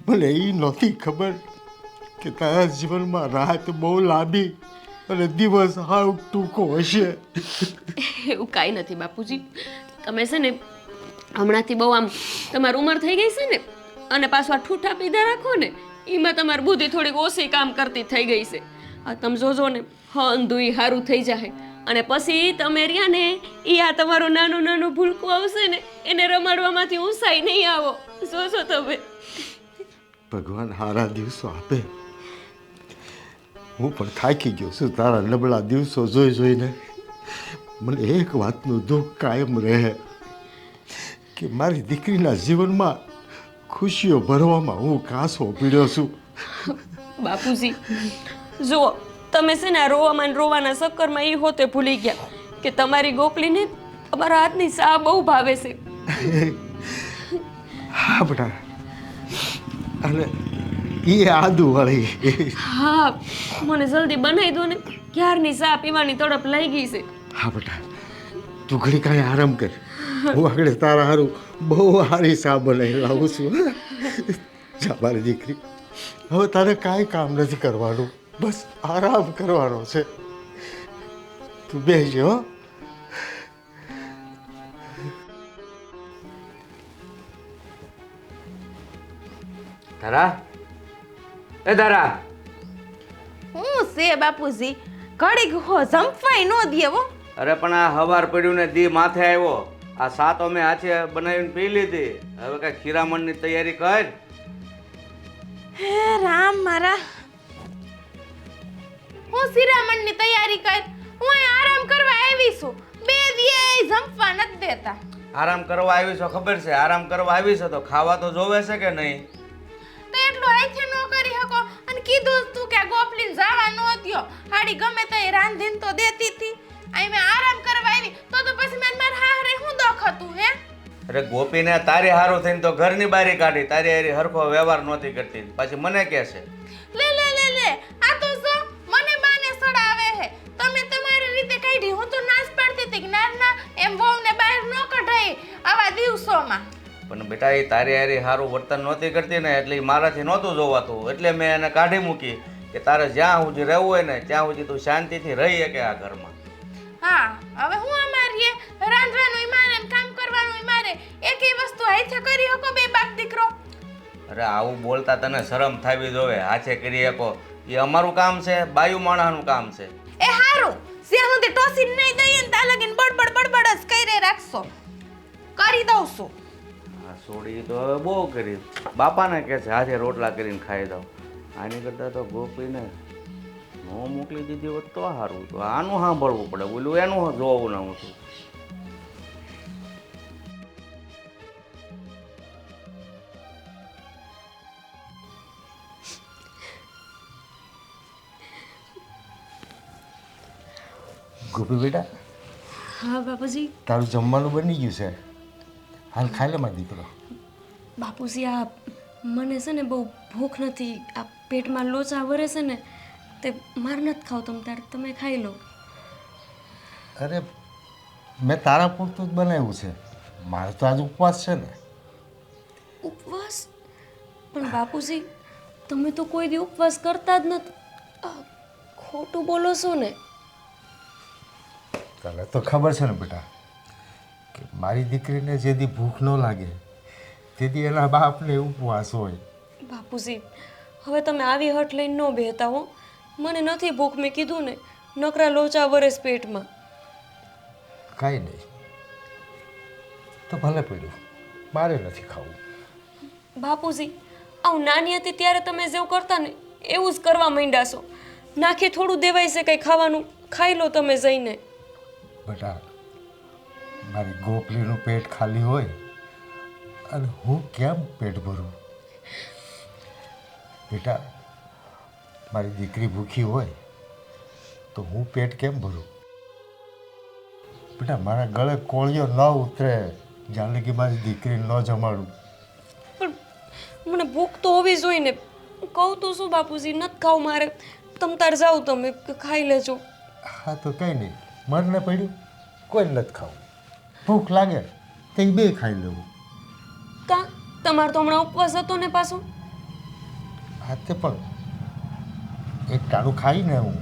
મને એ નહોતી ખબર કે તારા જીવનમાં રાત બહુ લાંબી અને દિવસ હાવ ટૂંકો હશે. એવું કાંઈ નથી બાપુજી. તમે છે ને હમણાંથી બહુ આમ તમારી ઉંમર થઈ ગઈ છે ને, અને પાછું આ ઠૂઠા પીધા રાખો ને એમાં તમારી બુદ્ધિ થોડીક ઓછી કામ કરતી થઈ ગઈ છે. આ તમે જોજો ને હંધુઈ સારું થઈ જાય, અને પછી તમે રહ્યા ને એ આ તમારું નાનું ભૂલકું આવશે ને એને રમાડવામાંથી ઊંચાઈ નહીં આવો. જોજો તમે. ભગવાન હારા દિવસો આપે. હું પણ થાકી ગયો છું તારા નબળા દિવસો જોઈને. મને એક વાતનું દુઃખ કાયમ રહે કે મારી દીકરીના જીવનમાં ખુશીઓ ભરવામાં હું કાસો પીડ્યો છું. બાપુજી, જુઓ તમે છે ને આ રોવાના ચક્કરમાં એ હોતે ભૂલી ગયા કે તમારી ગોપલીને અમારા હાથની ચા બહુ ભાવે છે. હા બેટા, અને એ આદુ વાળી. હા, મને જલ્દી બનાવી દો ને, ક્યારની ચા પીવાની તડપ લઈ ગઈ છે. હા બેટા, તું ઘડી કાંઈ આરામ કર. હું આગળ તારા હારું બહુ સારી ચા બનાવી લાવું છું. જા મારી દીકરી, હવે તારે કાંઈ કામ નથી કરવાનું, બસ આરામ કરવાનો છે. તું બેસજે હો. ધરા, એ ધરા, હું છે બાપુજી, ઘડીક હો જંપવાય નો દે હો. અરે પણ આ હવાર પડ્યું ને દી માથે આવ્યો. આ સાત અમે હાથે બનાવીને પી લીધી. હવે કઈ ખીરામણની તૈયારી કર. હે રામ મારા, હું શિરામણની તૈયારી કર. હું અહીં આરામ કરવા આવી છું. 2 દી જંપવા નથી દેતા. આરામ કરવા આવી છો ખબર છે? આરામ કરવા આવી છો તો ખાવા તો જોવે છે કે નહીં? તો એટલું આઈથી નો કરી શકો. અને કીધું તું કે ગોપલીન જવા નો દ્યો. હાડી ગમે તે રાંધીને તો દેતી હતી. અહીં મેં આરામ કરવા આવી તો પછી મેં મારા હારે હું દખ હતું હે? અરે ગોપીને તારી હારું થઈને તો ઘરની બારી કાઢી, તારી હારી હરખો વ્યવહાર નહોતી કરતી, પછી મને કહે છે લે લે લે લે, આ તો જો મને બાને સડાવે હે. તમે તમારી રીતે કાઢી, હું તો નાશ પાડતી હતી કે ના ના એમ વહુને બહાર ન કઢાય આવા દિવસોમાં. પણ બેટા એ તારી હારી સારું વર્તન નહોતી કરતી ને એટલે ઈ મારાથી નહોતું જોવાતું એટલે મેં એને કાઢી મૂકી કે તારે જ્યાં સુધી રહેવું હોય ને ત્યાં સુધી તું શાંતિથી રહી શકે આ ઘરમાં. હા હવે હું અમારીએ રાંધવાનું મારે ને કામ કરવાનું મારે એકેય વસ્તુ હાથે કરી શકો બે બાપ દીકરો? અરે આવું બોલતા તને શરમ થાવી જોવે. હાથે કરી શકો એ અમારું કામ છે, બાયુ માણસનું કામ છે. એ હારું જ્યાં સુધી ટોસીન નહીં દઈએ ને ત્યાં લગીને બડબડ જ કરી રાખશો. કરી દઉં છું. આ સોડી તો હવે બહુ કરી. બાપાને કહે છે હાથે રોટલા કરીને ખાઈ દઉં. આની કરતાં તો ગોપીને નો મોકલી દીધી હોત તો સારું. તો આનું સાંભળવું પડે, બોલું એનું જોવું ના હું છું. ગોપી બેટા, હા બાપુજી. તારું જમવાનું બની ગયું છે, હાલ ખાઈ લે મારો દીકરો. બાપુજી આ મને છે ને બહુ ભૂખ નથી. આ પેટમાં લોચા વરે છે ને તે માર નથી ખાવ તમ તાર તમે ખાઈ લો. અરે મેં તારા પૂરતું જ બનાવ્યું છે, મારે તો આજ ઉપવાસ છે ને. ઉપવાસ? પણ બાપુજી તમે તો કોઈ દી ઉપવાસ કરતા જ નથી. આ ખોટું બોલો છો ને? તને તો ખબર છે ને બેટા કે મારી દીકરીને જેથી ભૂખ ન લાગે તેથી એના બાપને ઉપવાસ હોય. બાપુજી હવે તમે આવી હઠ લઈને ન બેહતા હો. મને નથી ભૂખ, મેં કીધું ને નકરા લોચા વરસ પેટમાં. કાંઈ નહીં તો ભલે પડ્યું, મારે નથી ખાવું. બાપુજી આવું નાની હતી ત્યારે તમે જેવું કરતા ને એવું જ કરવા માંડ્યા છો. નાખી થોડું દેવાય છે કંઈ ખાવાનું, ખાઈ લો તમે જઈને. બેટા મારી ગોપલીનું પેટ ખાલી હોય અને હું કેમ પેટ ભરું? બેટા મારી દીકરી ભૂખી હોય તો હું પેટ કેમ ભરું? બેટા મારા ગળે કોળિયો ન ઉતરે જ્યાં લગી મારી દીકરીને ન જમાડું. પણ મને ભૂખ તો હોવી જોઈએ ને. કહું તો શું બાપુજી, નથી ખાવું મારે. તમ તાર જાઓ, તમે ખાઈ લેજો. હા તો કંઈ નહીં, મરને પડ્યું કોઈ નથી ખાવું. ભૂખ લાગે તો એ બે ખાઈ લેવું. કાં તમારો તો હમણાં ઉપવાસ હતો ને પાછો? હા તે પણ એક ટાણું ખાઈને હું.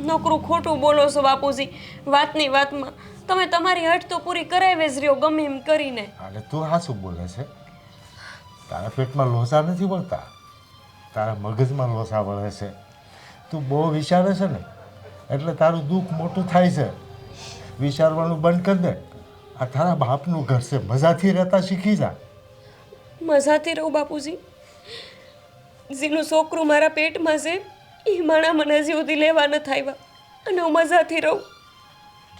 નકરું ખોટું બોલો છો બાપુજી. વાતની વાતમાં તમે તમારી હઠ તો પૂરી કરાવી જ રહ્યો ગમે એમ કરીને. અને તું હા શું બોલે છે? તારા પેટમાં લોસા નથી વળતા, તારા મગજમાં લોસા વળે છે. તું બહુ વિચારે છે ને એટલે તારું દુઃખ મોટું થાય છે. વિચારવાનું બંધ કરી દે. આ તારા બાપનું ઘર છે, મજાથી રહેતા શીખી જા. મજાથી રહું બાપુજી? જેનું છોકરું મારા પેટમાં છે એ માણા મને હજી સુધી લેવા ન આવ્યા અને હું મજાથી રહું.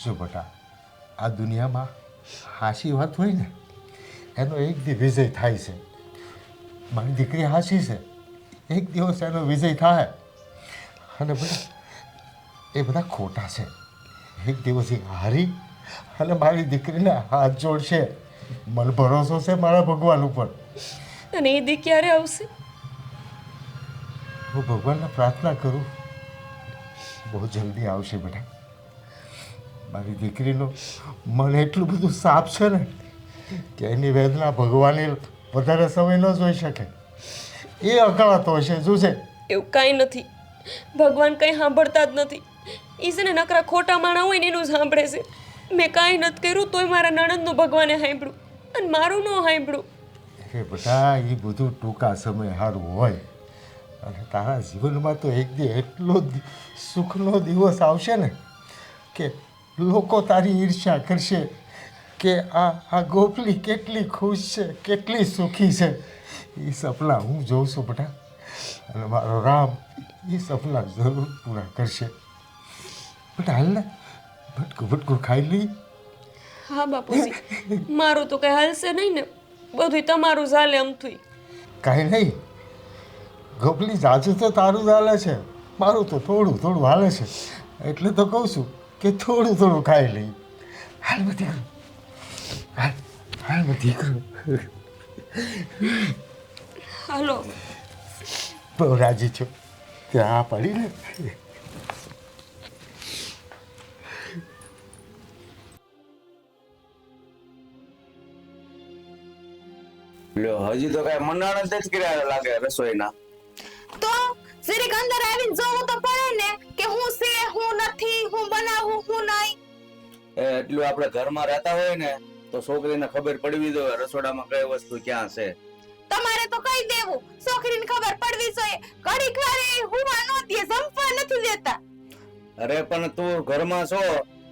જો બેટા આ દુનિયામાં હાસી વાત હોય ને એનો એક દી વિજય થાય છે. મારી દીકરી હાસી છે, એક દિવસ એનો વિજય થાય. અને બેટા એ બધા ખોટા છે. એક દિવસ એ હારી અને મારી દીકરીને હાથ જોડશે. મને ભરોસો છે મારા ભગવાન ઉપર. અને એ દી ક્યારે આવશે? હું ભગવાનને પ્રાર્થના કરું બહુ જલ્દી આવશે બેટા. મારી દીકરીનું મન એટલું બધું સાફ છે ને કે એની વેદના ભગવાને વધારે સમય ન જોઈ શકે. એ અકળાતો હશે જોશે. એવું કાંઈ નથી. ભગવાન કંઈ સાંભળતા જ નથી. એ છે ને નકરા ખોટા માણા હોય ને એનું સાંભળે છે. મેં કાંઈ નથી કર્યું તોય મારા નણંદનું ભગવાને સાંભળ્યું અને મારું ન સાંભળ્યું. એ બધા એ બધું ટૂંકા સમય સારું હોય અને તારા જીવનમાં તો એક દી એટલો સુખનો દિવસ આવશે ને કે લોકો તારી ઈર્ષ્યા કરશે કે આ ગોપલી કેટલી ખુશ છે, કેટલી સુખી છે. એ સપના હું જોઉં છું બેટા અને મારો રામ એ સપના જરૂર પૂરા કરશે. બેટા હાલ ને ભટકું ભટકું ખાઈ લઈ. હા બાપુજી, મારું તો કંઈ હાલશે નહીં ને, બધું તમારું ચાલે અમથું. કાંઈ નહીં ગોપલી જાજુ તો તારું ચાલે છે, મારું તો થોડું થોડું હાલે છે. એટલે તો કહું છું કે થોડું થોડું ખાઈ લઈ. હાલ બધી હાલ હાલ બધી હાલો. બહુ રાજી છો ત્યાં પડી ને. લ્યો હજી તો કઈ મંડાણ જ નથી કર્યા લાગે રસોઈના. તો જરીક અંદર આવીને જોવું તો પડે ને કે હું છે હું નથી હું બનાવું હું નહીં. એટલું આપણે ઘરમાં રહેતા હોય ને તો છોકરીને ખબર પડવી જોઈએ રસોડામાં કઈ વસ્તુ ક્યાં છે. તમારે તો કહી દેવું છોકરીને ખબર પડવી જોઈએ. ઘડીક વારે હુવા નો દે જમવા નથી દેતા. અરે પણ તું ઘરમાં છો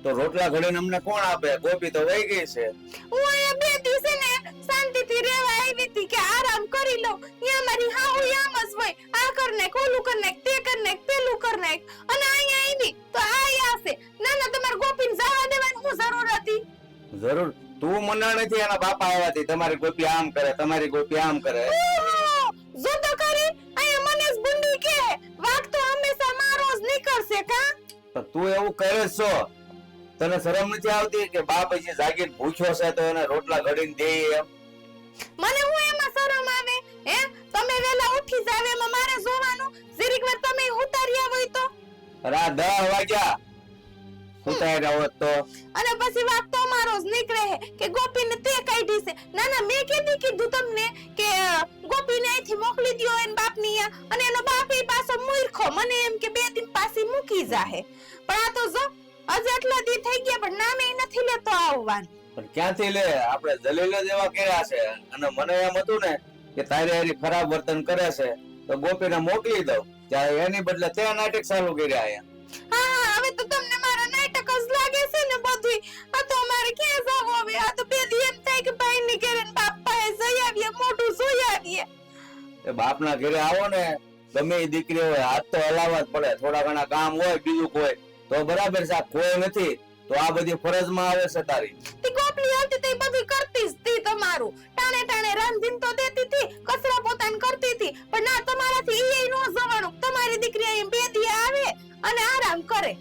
તો રોટલા ઘડીને અમને કોણ આપે? ગોપી તો વહી ગઈ છે. હું અહીંયા બે દિવસે ને શાંતિથી રહેવા આવી હતી કે આરામ કરી લઉં. અહીંયા મારી હાહુ આમ જ હોય, આ કર નાખ ઓલું કર નાખ તે કર નાખ પેલું કર નાખ, અને અહીંયા આવી તો આ છે. ના ના તમારે ગોપીને જવા દેવાની હું જરૂર હતી? જરૂર તું મંડાણ નથી એના બાપા આવ્યા હતી તમારી ગોપી આમ કરે તમારી ગોપી આમ કરે. ઓહો, જો તો કરી અહીંયા મને જ બુંડી કે વાક તો હંમેશા મારો જ નીકળશે કા? તો તું એવું કરે છો? તને શરમ નથી આવતી કે બાપ હજી જાગીને ભૂખ્યો છે તો એને રોટલા ઘડીને દે એમ? મને હું એમાં શરમ આવે? હે તમે વેલા ઉઠી જાવ એમાં મારે જોવાનું? જરીક વાર તમે ઉતાર્યા હોય તો? રાત 10 વાગ્યા ઉતાર્યા હોત તો? અને પછી વાત તો મારો જ નીકળે હે કે ગોપીને તે કાઢી છે. ના ના મેં કીધું તમને કે ગોપીને અહીંથી મોકલી દ્યો એન બાપની અહીંયા, અને એનો બાપ એ પાછો મૂર્ખો મને એમ કે 2 દિન પાછી મૂકી જાહે. પણ આ તો જો હજી આટલા દી થઈ ગયા પણ નામે નથી લેતો આવવાનું. પણ ક્યાંથી લે? આપણે જલીલ જ એવા કર્યા છે. અને મને એમ હતું ને કે તારી હારી ખરાબ વર્તન કરે છે તો ગોપીને મોકલી દઉં, ત્યારે એની બદલે તે નાટક ચાલુ કર્યા અહીંયા. હા હવે તો તમને મારા નાટક જ લાગે છે ને બધુંય. આ તો અમારે ક્યાં જાવ હવે? આ તો 2 દી એમ થાય કે ભાઈ ની ઘરે ને બાપ પાસે જઈ આવીએ, મોઢું જોઈ આવીએ. એ બાપના ઘરે આવો ને ગમે એ દીકરી હોય હાથ તો હલાવવા જ પડે. થોડા ઘણા કામ હોય બીજું કોઈ તો બરાબર છે, કોઈ નથી તો આ બધી ફરજમાં આવે છે તારી. તી ગોપલી હતી તે બધું કરતી જ તી તમારું. ટાણે ટાણે રાંધીને તો દેતી તી, કચરા પોતાને કરતી તી, પણ ના તમારાથી ઈ નો જવાનું. તમારી દીકરી અહીં 2 દી આવે અને આરામ કરે.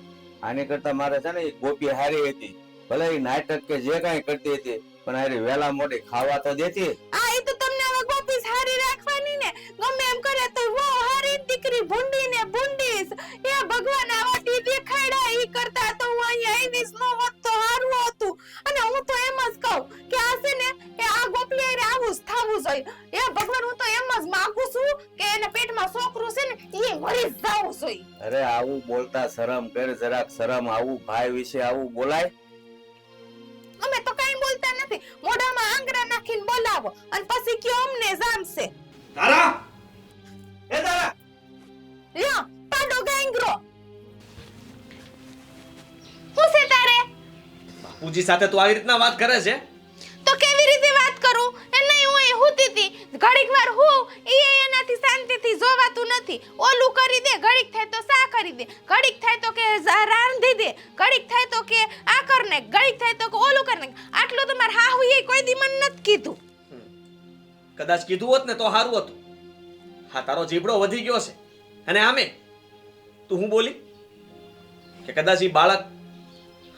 આની કરતા મારે છે ને એ ગોપી હારી હતી. ભલે એ નાટક કે જે કાંઈ કરતી હતી પણ હારી વેલા મોડી ખાવા તો દેતી. આ ઈ તો તમને હવે ગોપી હારી રાખવાની ને. ગમે એમ કરે તો વો હારી દીકરી ભૂંડી ને ભૂંડીસ. એ ભગવાન આવા દી દેખાડ્યા ઈ કરતા તો હું અહીંયા આવીશ નો હોત તો હારું હતું. અને હું તો એમ જ કહું કે આ છે ને એ આ ગોપલી હારે આવું જ થાવું જોઈએ. એ ભગવાન હું તો એમ જ માંગુ છું કે એને પેટમાં છોકરું છે ને ઈ મરી જ જાવું જોઈએ. અરે આવું બોલતા શરમ કર જરાક શરમ. આવું ભાઈ વિશે આવું બોલાય? અમે તો કાઈ બોલતા નથી. મોઢામાં આંગળા નાખીને બોલાવો અને પછી કયો અમને જામશે. તારા એ તારા લ્યો પાડો ગાંગરો. હું છે તારે? બાપુજી સાથે તું આવી રીતના વાત કરે છે? તો કેવી રીતે વાત કરું? એ નહીં હું એ હુતી હતી ઘડીક વાર હું એનાથી શાંતિથી જોવાતું નથી. ઓલું કરી દે, ઘડીક થાય તો સા કરી દે, ઘડીક થાય તો કે રાંધી દે, ઘડીક થાય તો કે આ કર ને, ઘડીક થાય તો કે ઓલું કર ને. આટલું તો માર હાહુએ કોઈ દી મને નથી કીધું. કદાચ કીધું હોત ને તો સારું હતું. હા તારો જીબડો વધી ગયો છે. અને આમે તું હું બોલી કે કદાચ ઈ બાળક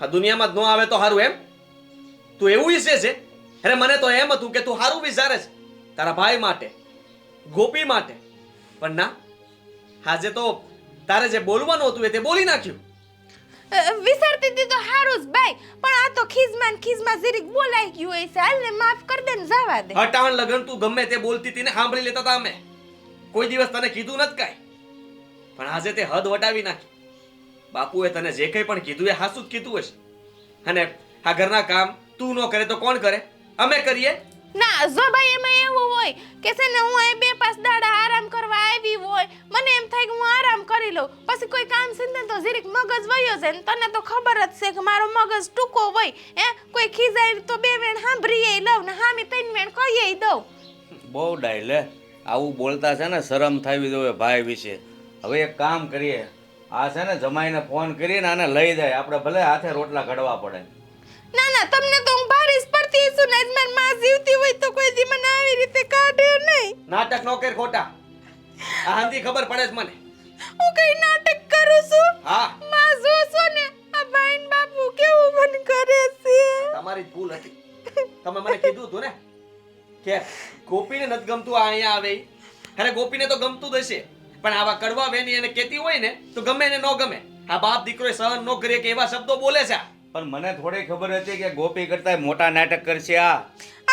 આ દુનિયામાં જ ન આવે તો સારું એમ? તું એવું ઈચ્છે છે? અરે મને તો એમ હતું કે તું સારું વિચારે છે તારા ભાઈ માટે, ગોપી માટે. પણ ના, આજે તો તારે જે બોલવાનું હતું એ તે બોલી નાખ્યું. વિસરતી હતી તો હારું જ ભાઈ, પણ આ તો ખીજમાં જરીક બોલાઈ ગયું હોય છે. હાલ ને માફ કર દે ને જવા દે. હટાણ લગન તું ગમે તે બોલતી હતી ને સાંભળી લેતા હતા અમે. કોઈ દિવસ તને કીધું નથી કાંઈ. પણ આજે તે હદ વટાવી નાખી. બાપુએ તને જે કંઈ પણ કીધું એ હાસું જ કીધું હશે. અને આ ઘરના કામ તું ન કરે તો કોણ કરે? અમે કરીએ. ના જો ભાઈ એમાં એવું હોય કે છે ને હું અહીં 2-5 દાડા આરામ કરવા આવી હોય, મને એમ થાય કે હું આરામ કરી લઉં, પછી કોઈ કામ સિંધે તો જરીક મગજ વયો છે. તને તો ખબર જ છે કે મારો મગજ ટૂંકો હોય. કોઈ ખીજાય તો 2 વેણ સાંભળીએ લઉં ને હામી 3 વેણ કહીએ દઉં. બહુ ડાયલે આવું બોલતા છે ને શરમ થવી જોઈએ ભાઈ વિશે. હવે એક કામ કરીએ, આ છે ને જમાઈને ફોન કરીને આને લઈ જાય. આપણે ભલે હાથે રોટલા ઘડવા પડે. ના ના તમને તો હું ભારીશ પડતી છું ને. મારી માં જીવતી હોય તો કોઈ દી મને આવી રીતે કાઢે નહીં. નાટક નો કર ખોટા. આ હાંધી ખબર પડે છે મને. હું કઈ નાટક કરું છું? હા માં જોશો ને આ ભાઈન બાપુ કેવું મન કરે છે. તમારી જ ભૂલ હતી. તમે મને કીધું હતું ને કે ગોપીને નથી ગમતું આ અહીંયા આવે. અરે ગોપીને તો ગમતું જ હશે, પણ આવા કડવા વેની એને કહેતી હોય ને તો ગમે એને ન ગમે. આ બાપ દીકરો સહન ન કરે કે એવા શબ્દો બોલે છે. પણ મને થોડી ખબર હતી કે ગોપી કરતા મોટા નાટક કરશે આ.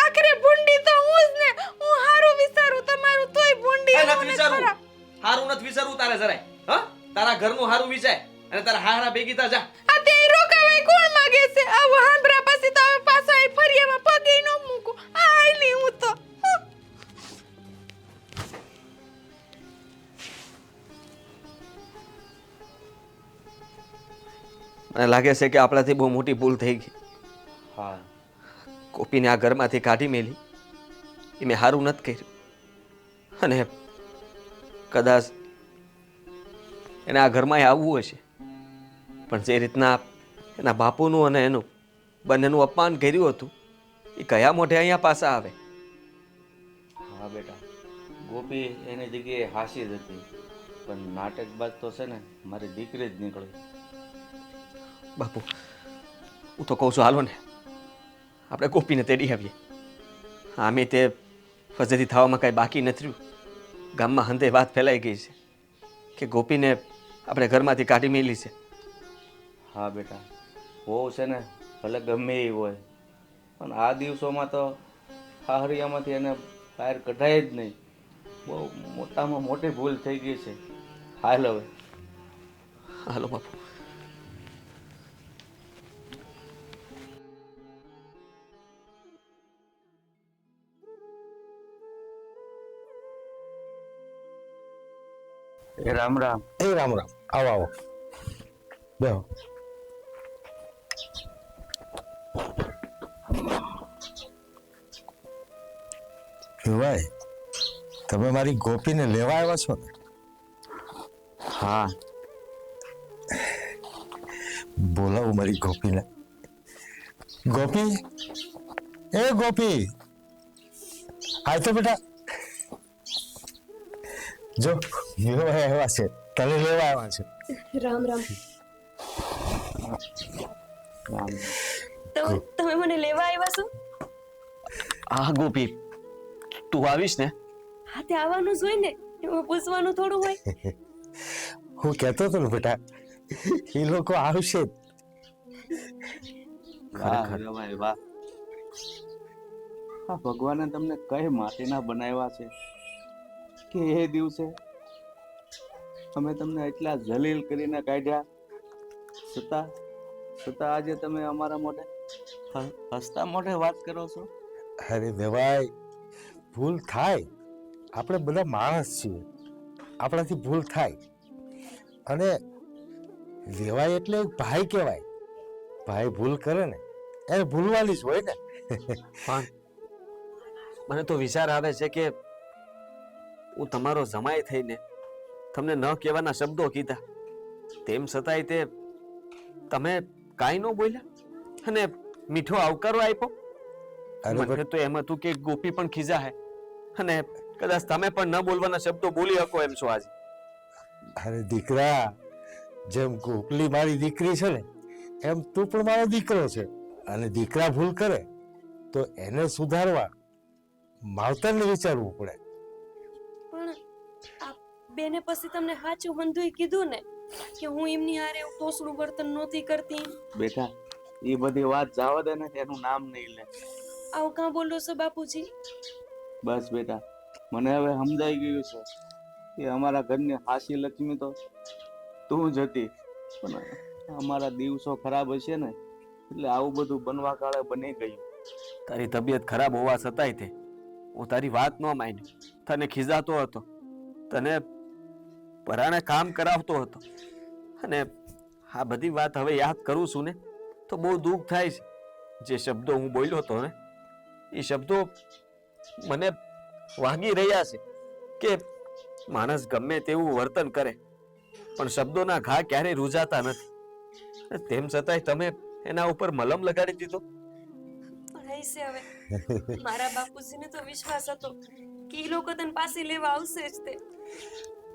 આખરે ભૂંડી તો હું જ ને. હું હારું વિચારું તમારું તોય ભૂંડી એ હું નથી ને વિચારવું ખરા. હારું નથી વિચારવું તારે જરાય હા તારા ઘરનું હારું વિચાર અને તારા હારા ભેગી થા જા આ તે રોકાવાય કોણ માંગે છે? આ હાંભરા પછી તો હવે પાછો આ ફરિયામાં પગે ન મૂકું. આ આઈલી હું તો. મને લાગે છે કે આપણાથી બહુ મોટી ભૂલ થઈ ગઈ હા ગોપીને આ ઘરમાંથી કાઢી મેલી એ મેં સારું નથી કર્યું અને કદાચ એને આ ઘરમાં આવવું હશે પણ જે રીતના એના બાપુનું અને એનું બંનેનું અપમાન કર્યું હતું એ કયા મોઢે અહીંયા પાછા આવે. હા બેટા, ગોપી એની જગ્યાએ હાસી જ હતી, પણ નાટક બાદ તો છે ને મારી દીકરી જ નીકળી. બાપુ હું તો કહું છું હાલો ને આપણે ગોપીને તેડી આવીએ. આમે તે ફજેથી થવામાં કાંઈ બાકી નથી રહ્યું. ગામમાં હંધે વાત ફેલાઈ ગઈ છે કે ગોપીને આપણે ઘરમાંથી કાઢી મેલી છે. હા બેટા, બહુ છે ને ભલે ગમે એ હોય, પણ આ દિવસોમાં તો હાહરિયામાંથી એને બહાર કઢાય જ નહીં. બહુ મોટામાં મોટી ભૂલ થઈ ગઈ છે. હાલ હવે હાલો બાપુ. રામ રામ. એ રામ રામ, આવો આવો, બેહો. ભાઈ, તમે મારી ગોપીને લેવા આવ્યા છો ને? હા, બોલાવું મારી ગોપીને. ગોપી, એ ગોપી, આય તો બેટા. જો લેવા આવ્યા છે, તને લેવા આવ્યા છે. રામ રામ. રામ. તમે મને લેવા આવ્યા છો? હા ગોપી, તું આવીશ ને? હા, તે આવવાનું જ હોય ને, એમાં પૂછવાનું થોડું હોય. હું કહેતો હતો ને બેટા, એ લોકો આવશે જ. વાહ રવાય વાહ. હા, ભગવાને તમને કઈ માટીના બનાવ્યા છે કે એ દિવસે અમે તમને એટલા જલીલ કરીને કાઢ્યા, છતાં આજે તમે અમારા મોઢે હસતા મોઢે વાત કરો છો. અરે દેવાય, ભૂલ થાય. આપણે બધા માણસ છીએ, આપણાથી ભૂલ થાય. અને દેવાય એટલે એક ભાઈ કહેવાય. ભાઈ ભૂલ કરે ને એને ભૂલવાની જ હોય ને. પણ મને તો વિચાર આવે છે કે હું તમારો જમાઈ થઈને તમને ન કહેવાના શબ્દો કીધા, તેમ છતાંય તે તમે કાંઈ ન બોલ્યા અને મીઠો આવકારો આપ્યો. મને તો એમ હતું કે ગોપી પણ ખીજાય અને કદાચ તમે પણ ન બોલવાના શબ્દો બોલી શકો એમ છો આજે. અરે દીકરા, જેમ ગોપલી મારી દીકરી છે ને, એમ તું પણ મારો દીકરો છે. અને દીકરા ભૂલ કરે તો એને સુધારવા માવતરને વિચારવું પડે. પણ આ બેને પછી તમને સાચું હંધુય કીધું ને કે હું એમની હારે એવું તોસડું વર્તન નહોતી કરતી. બેટા, એ બધી વાત જાવા દે ને, એનું નામ નહીં લે. આવું કાં બોલો છો બાપુજી? બસ બેટા, મને હવે સમજાઈ ગયું છે કે અમારા ઘરની હાસી લક્ષ્મી તો તું જ હતી, પણ અમારા દિવસો ખરાબ હશે ને એટલે આવું બધું બનવા કાળે બની ગયું. તારી તબિયત ખરાબ હોવા છતાંય તે હું તારી વાત ન માની, તને ખીજાતો હતો, તને પરાણે કામ કરાવતો હતો. અને આ બધી વાત હવે યાદ કરું છું ને તો બહુ દુઃખ થાય છે. જે શબ્દો હું બોલ્યો હતો ને એ શબ્દો મને વાગી રહ્યા છે કે માણસ ગમે તેવું વર્તન કરે પણ શબ્દોના ઘા ક્યારેય રૂજાતા નથી. તેમ છતાંય તમે એના ઉપર મલમ લગાડી દીધો. પણ હૈસે હવે મારા બાપુજીને તો વિશ્વાસ હતો કે એ લોકો તને પાસે લેવા આવશે જ. તે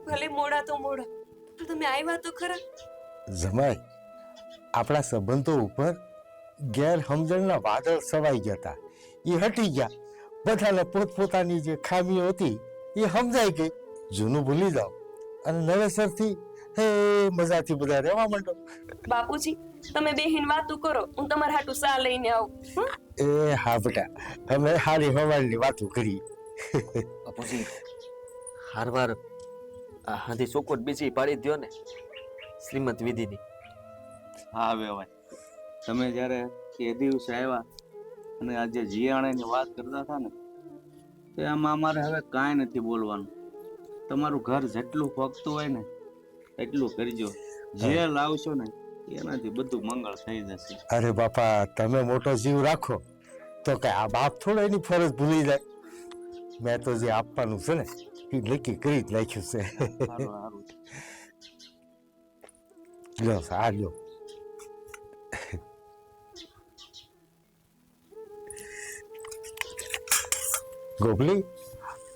ભલે મોડા તો મોડા, પણ તમે આવ્યા તો ખરા. જમાઈ, આપણા સંબંધો ઉપર ગેરસમજણના વાદળ સવાઈ ગયા હતા, એ હટી ગયા. બધાને પોતપોતાની જે ખામીઓ હતી એ સમજાઈ ગઈ. જૂનું ભૂલી જાઓ અને નવેસરથી હે મજાથી બધા રહેવા માંડો. બાપુજી તમે બેહીન વાતું કરો, હું તમારા હાટુ સા લઈને આવું હં? એ હા બેટા, અમે હારી હવારની વાતો કરી. બાપુજી હારવાર હાથી ચોકોટ બીજી પાડી દ્યો ને શ્રીમત વિધિની. હા હવે ભાઈ, તમે જ્યારે એ દિવસે આવ્યા અને આજે જીયાણાની વાત કરતા હતા ને, તો આમાં અમારે હવે કાંઈ નથી બોલવાનું. તમારું ઘર જેટલું ફગતું હોય ને એટલું કરજો. જે લાવશો ને એનાથી બધું મંગળ થઈ જશે. અરે બાપા, તમે મોટો જીવ રાખો તો કે આ બાપ થોડો એની ફરજ ભૂલી જાય. મેં તો જે આપવાનું છે ને એ નક્કી કરી જ નાખ્યું છે. સારું સારું. લ્યો આ લ્યો. ગોપલી,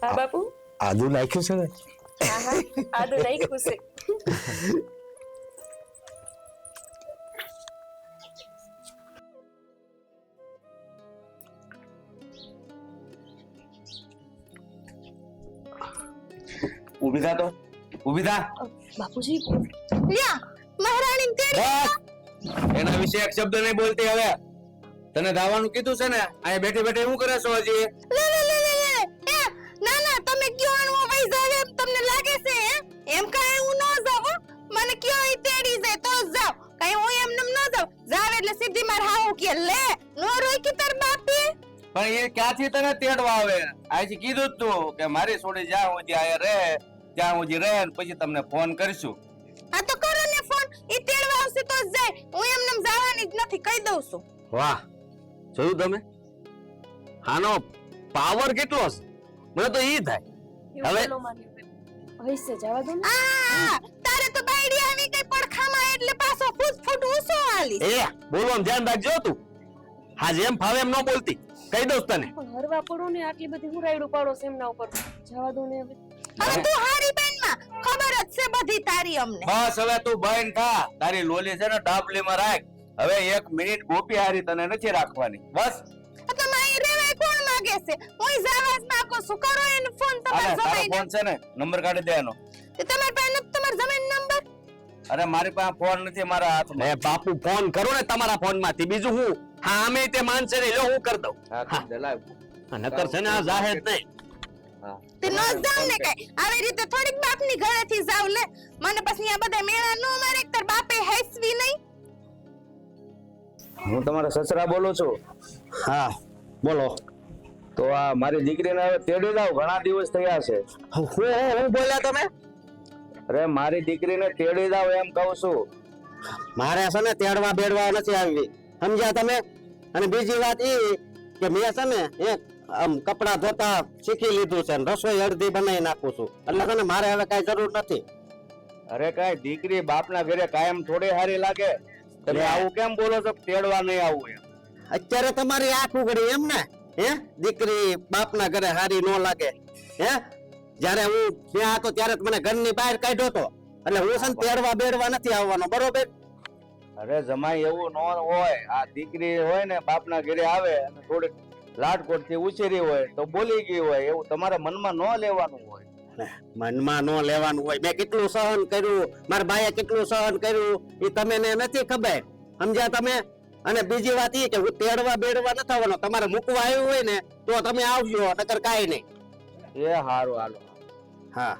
હા બાપુ. આદુ નાખ્યું છે ને? હા હા આદુ નાખ્યું છે. ઊભી થા તો, ઊભી થા. બાપુજી લ્યા મહારાણી તેડી બસ એના વિશે એક શબ્દ નહીં બોલતી હવે. તને ધાવાનું કીધું છે ને, અહીંયા બેઠી બેઠી શું કરે છો હજી? લે લે લે લે લે એ ના ના તમે કયો આણવો વઈ જાવ એમ તમને લાગે છે હે? એમ કાંઈ હું ન જાવ હો. મને કયો ઈ તેડી જાય તો જ જાવ, કાંઈ હું એમને ન જાવ. જાવ એટલે સીધી માર હાવ કે લે નો રોકી તાર બાપે. પણ એ ક્યાંથી તને તેડવા આવે? આજે કીધું જ તું કે મારી છોડી જ્યાં સુધી આયા રહે ત્યાં સુધી રહે ને પછી તમને ફોન કરશું. આ તો કરો ને ફોન, ઈ તેડવા આવશે તો જ જાય. હું એમને જવાની જ નથી કહી દઉં છું. વાહ, જોયું તમે આનો પાવર કેટલો છે? મને તો ઈ થાય હવે. હૈસે જવા દો ને. આ તારે તો બાયડી આવી કઈ પડખામાં એટલે પાછો ફૂટ ઊંચો આલી. એ બોલવાનું ધ્યાન રાખજો તું. હા જેમ ફાવે એમ ન બોલતી, કહી દઉં તને. પણ હરવા પડો ને, આટલી બધી હું રાયડું પાડો છે એમના ઉપર. જવા દો ને હવે. હવે તું હારી બેન માં ખબર જ છે બધી તારી અમને. બસ હવે તું બંધ થા. તારી લોલી છે ને ડાબલીમાં રાખ. હવે 1 મિનિટ ગોપી હારી તને નથી રાખવાની. બસ આ તો માઈ રેવાય કોણ માંગે છે? હું જાવા જ માંગુ છું. કરો એને ફોન તમાર અરે તારો જમાઈને. ફોન છે ને, નંબર કાઢી દે એનો. તે તમાર પાસે નથી તમાર જમાઈન નંબર? અરે મારી પાસે ફોન નથી મારા હાથમાં. એ બાપુ ફોન કરો ને તમારા ફોન માંથી, બીજું હું. હા અમે તે માનશે ને લો હું કરી દઉં. હા તું દલાવ. આ નકર છે ને આ જાહેર નહીં. હા તે ન જાવ ને કઈ આવી રીતે થોડીક બાપની ઘરેથી જાવ લે. મને પછી આ બધા મેળા નો મારે તાર બાપે હેસવી નહીં. હું તમારા સસરા બોલું છું. હા બોલો. તો આ મારી દીકરીને હવે તેડી જાવ. ઘણા દિવસ થયા છે. હું બોલ્યા તમે? અરે મારી દીકરીને તેડી જાવ એમ કહું છું. મારે છે ને તેડવા બેડવા નથી આવી, સમજ્યા તમે? અને બીજી વાત એ કે મેં છે ને એક આમ કપડા ધોતા શીખી લીધું છે ને રસોઈ અડધી બનાવી નાખું છું, એટલે છે ને મારે હવે કઈ જરૂર નથી. અરે કઈ દીકરી બાપના ઘરે કાયમ થોડી હારી લાગે? તમે આવું કેમ બોલો છો? તેડવા નહીં આવું એમ. અત્યારે તમારી આંખ ઉઘડી એમ ને? હે દીકરી બાપના ઘરે હારી ન લાગે? હે જ્યારે હું ત્યાં હતો ત્યારે મને ઘરની બહાર કાઢ્યો હતો, એટલે હું છે ને તેડવા બેડવા નથી આવવાનો, બરોબર? અરે જમાઈ એવું ન હોય. આ દીકરી હોય ને બાપના ઘરે આવે અને થોડીક લાડકોટ થી ઉછેરી હોય તો બોલી ગઈ હોય, એવું તમારે મનમાં ન લેવાનું હોય. મનમાં ન લેવાનું હોય. મેં કેટલું સહન કર્યું, મારા ભાઈએ કેટલું સહન કર્યું એ તમે ને નથી ખબર, સમજ્યા તમે? અને બીજી વાત એ કે હું તેડવા બેડવા નથી આવવાનો. તમારે મૂકવા આવ્યું હોય ને તો તમે આવજો, નકર કાંઈ નહીં. એ હારું હાલો. હા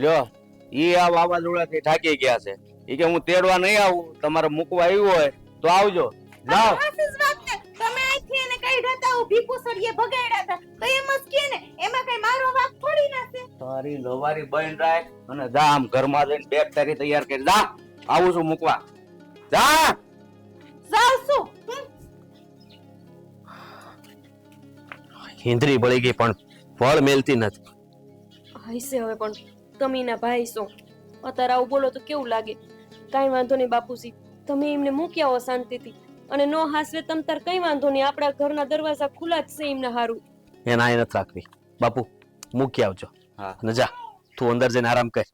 લ્યો ઈ આ વાવાઝોડાથી થાકી ગયા છે. ઈ કે હું તેડવા નહીં આવું, તમારે મૂકવા આવ્યું હોય તો આવજો. જાઓ. હાસી જ વાત ને. તમે અહીંથી એને કાઢ્યા તા ઊભી પૂસડીએ ભગાડ્યા તા તો એમ જ કે ને, એમાં કઈ મારો વાક થોડી ના છે. તારી લવારી બંધ રાખ અને જા આમ ઘરમાં જઈને બેગ તારી તૈયાર કરી. જા આવું છું મૂકવા. જા. જાવ છું. હિંદરી બળી ગઈ પણ ફળ મેલતી નથી. હૈસે હવે પણ તમે ના ભાઈ છો, અત્યારે આવું બોલો તો કેવું લાગે? કાંઈ વાંધો નહીં બાપુજી, તમે એમને મૂકી આવો શાંતિથી. અને નો હાસવે તમ તાર કઈ વાંધો નહીં, આપણા ઘરના દરવાજા ખુલ્લા જ છે એમના હારું. એના એ નથી રાખવી. બાપુ મૂકી આવજો. હા. અને જા તું અંદર જઈને આરામ કર.